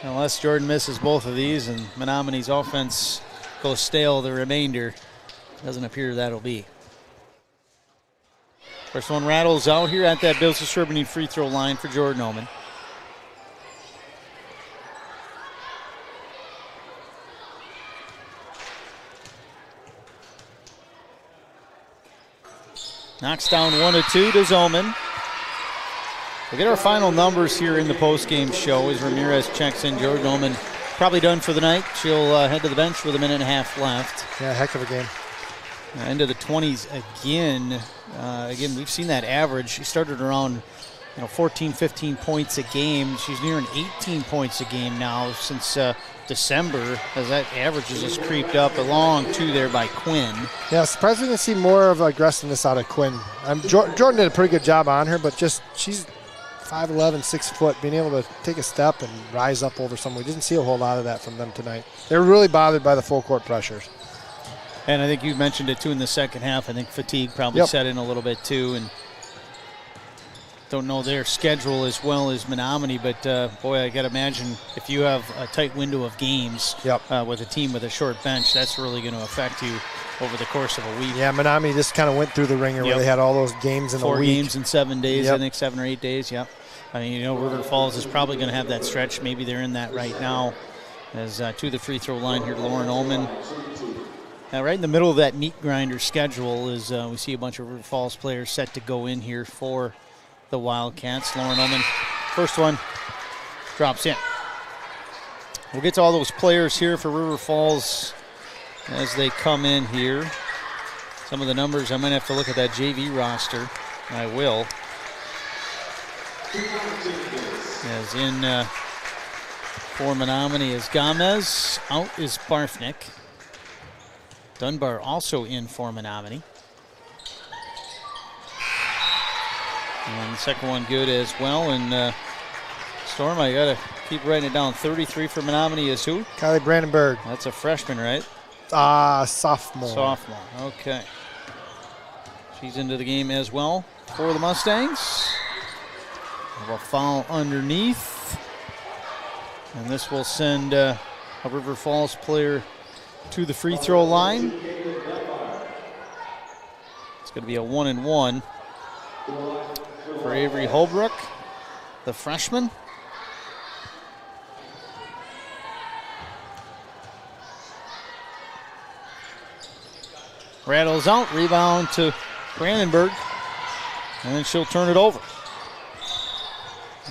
unless Jordan misses both of these and Menomoni's offense goes stale the remainder, doesn't appear that'll be. First one rattles out here at that Bills Sherburne free throw line for Jordan Ullman. Knocks down 1 of 2 to Zolman. We'll get our final numbers here in the postgame show as Ramirez checks in. Jordan Ullman probably done for the night. She'll head to the bench with a minute and a half left. Yeah, heck of a game. Into the 20s again. Again, we've seen that average. She started around 14, 15 points a game. She's nearing 18 points a game now since December, as that average has just creeped up along 2 there by Quinn. Yeah, surprising to see more of aggressiveness out of Quinn. Jordan did a pretty good job on her, but she's 5'11", 6 foot, being able to take a step and rise up over someone. We didn't see a whole lot of that from them tonight. They were really bothered by the full court pressures. And I think you mentioned it too in the second half. I think fatigue probably set in a little bit too, and don't know their schedule as well as Menomonie, but boy, I got to imagine if you have a tight window of games with a team with a short bench, that's really going to affect you over the course of a week. Yeah, Menomonie just kind of went through the ringer where they had all those games in a week. 4 games in 7 days, I think 7 or 8 days, I mean, River Falls is probably going to have that stretch. Maybe they're in that right now. As to the free throw line here, Lauren Ullman. Right in the middle of that meat grinder schedule is we see a bunch of River Falls players set to go in here for the Wildcats. Lauren Ullman, first one, drops in. We'll get to all those players here for River Falls as they come in here. Some of the numbers, I might have to look at that JV roster. I will. As in for Menomonie is Gomez. Out is Barfnick. Dunbar also in for Menomonie. And the second one good as well. And Storm, I got to keep writing it down. 33 for Menomonie is who? Kylie Brandenburg. That's a freshman, right? Sophomore. Sophomore, okay. She's into the game as well for the Mustangs. A foul underneath. And this will send a River Falls player to the free throw line. It's going to be a 1-and-1 for Avery Holbrook, the freshman. Rattles out, rebound to Brandenburg, and then she'll turn it over.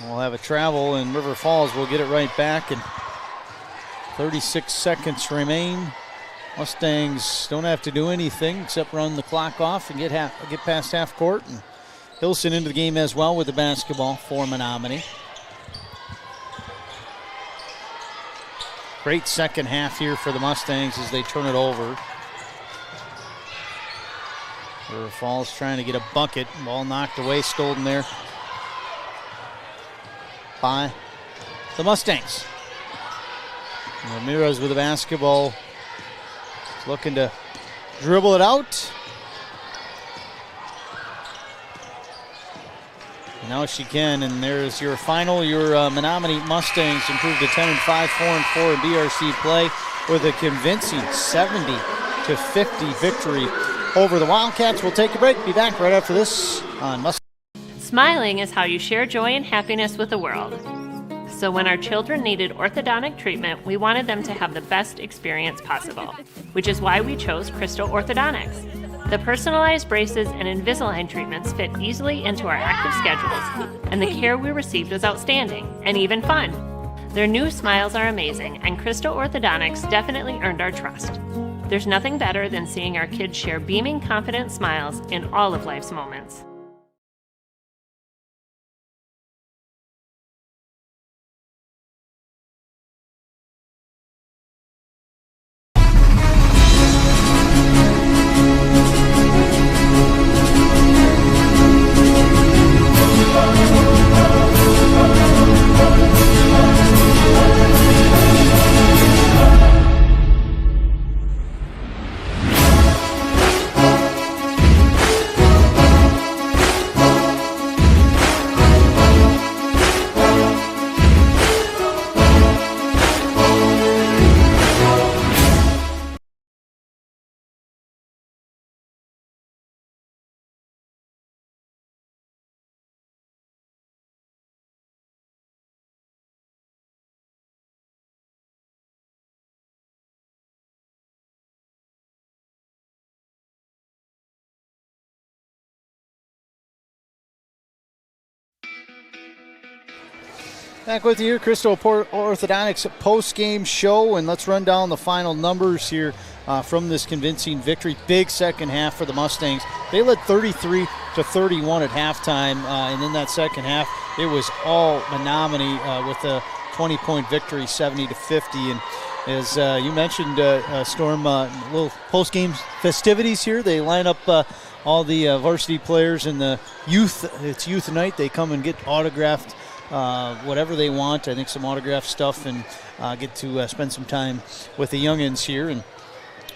We'll have a travel, and River Falls will get it right back, and 36 seconds remain. Mustangs don't have to do anything except run the clock off and get past half court. And Hilson into the game as well with the basketball for Menomonie. Great second half here for the Mustangs as they turn it over. River Falls trying to get a bucket. Ball knocked away, stolen there by the Mustangs. Ramirez with the basketball. He's looking to dribble it out. Now she can, and there's your final. Your Menomonie Mustangs improved to 10-5, 4-4 in BRC play with a convincing 70-50 victory over the Wildcats. We'll take a break. Be back right after this on Mustangs. Smiling is how you share joy and happiness with the world. So when our children needed orthodontic treatment, we wanted them to have the best experience possible, which is why we chose Crystal Orthodontics. The personalized braces and Invisalign treatments fit easily into our active schedules, and the care we received was outstanding and even fun. Their new smiles are amazing, and Crystal Orthodontics definitely earned our trust. There's nothing better than seeing our kids share beaming, confident smiles in all of life's moments. Back with you here, Crystal Orthodontics post-game show, and let's run down the final numbers here from this convincing victory. Big second half for the Mustangs. They led 33-31 at halftime, and in that second half, it was all Menomonie with a 20-point victory, 70-50. And as you mentioned, Storm, little post-game festivities here. They line up all the varsity players and the youth. It's youth night. They come and get autographed. Whatever they want, I think some autograph stuff, and get to spend some time with the youngins here. And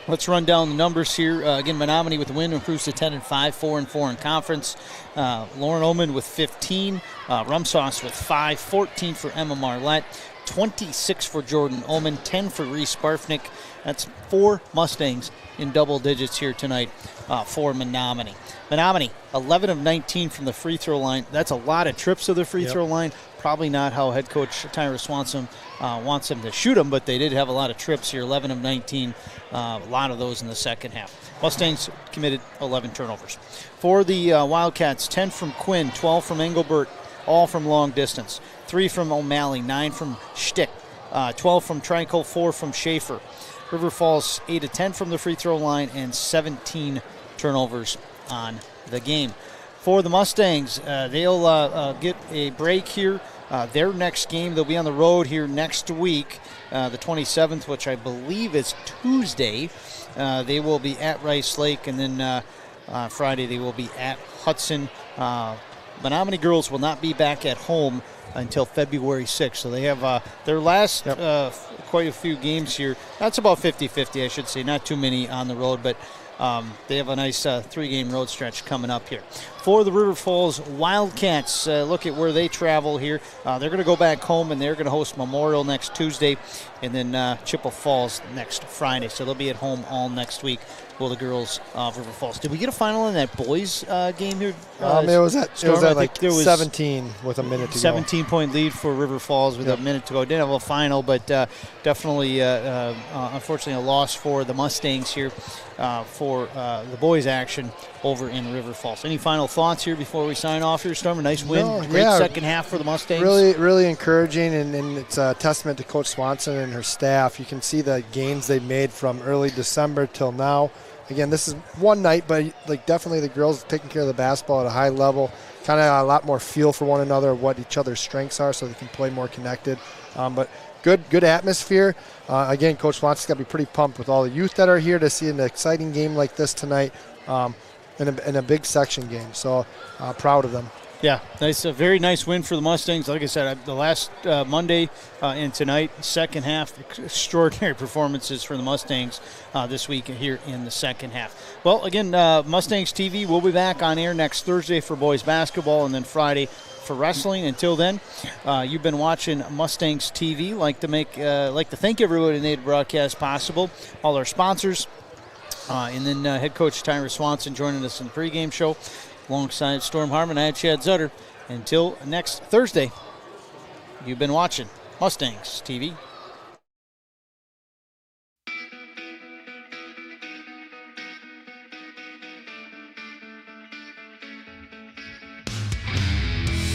let's run down the numbers here. Again, Menomonie with the win improves to 10-5, 4-4 in conference. Lauren Oman with 15, Rumsauce with 5, 14 for Emma Marlette, 26 for Jordan Oman, 10 for Reese Barfnick. That's 4 Mustangs in double digits here tonight for Menomonie. Menomonie, 11 of 19 from the free throw line. That's a lot of trips to the free throw line. Probably not how head coach Tyra Swanson wants them to shoot them, but they did have a lot of trips here, 11 of 19, a lot of those in the second half. Mustangs committed 11 turnovers. For the Wildcats, 10 from Quinn, 12 from Engelbert, all from long distance. 3 from O'Malley, 9 from Stick, 12 from Trinkle, 4 from Schaefer. River Falls 8 of 10 from the free throw line and 17 turnovers on the game. For the Mustangs, they'll get a break here. Their next game, they'll be on the road here next week, the 27th, which I believe is Tuesday. They will be at Rice Lake, and then Friday they will be at Hudson. Menomonie girls will not be back at home until February 6th. So they have their last quite a few games here. That's about 50-50, I should say. Not too many on the road, but they have a nice 3-game road stretch coming up here. For the River Falls Wildcats, look at where they travel here. They're going to go back home, and they're going to host Memorial next Tuesday, and then Chippewa Falls next Friday. So they'll be at home all next week. Will the girls of River Falls. Did we get a final in that boys game here? It was at like 17 with a minute to go. 17-point lead for River Falls with a minute to go. Didn't have a final, but definitely, unfortunately, a loss for the Mustangs here for the boys' action over in River Falls. Any final thoughts here before we sign off here, Storm? A nice win. Great second half for the Mustangs. Really, really encouraging, and it's a testament to Coach Swanson and her staff. You can see the gains they made from early December till now. Again, this is one night, but like definitely the girls taking care of the basketball at a high level, kind of a lot more feel for one another, what each other's strengths are, so they can play more connected. But good atmosphere. Again, Coach Swanson's got to be pretty pumped with all the youth that are here to see an exciting game like this tonight, and a big section game. So proud of them. Yeah, nice, a very nice win for the Mustangs. Like I said, the last Monday and tonight, second half, extraordinary performances for the Mustangs this week here in the second half. Well, again, Mustangs TV will be back on air next Thursday for boys basketball and then Friday for wrestling. Until then, you've been watching Mustangs TV. Like to thank everybody who made the broadcast possible, all our sponsors, and then head coach Tyra Swanson joining us in the pregame show. Alongside Storm Harmon, I had Chad Zutter. Until next Thursday, you've been watching Mustangs TV.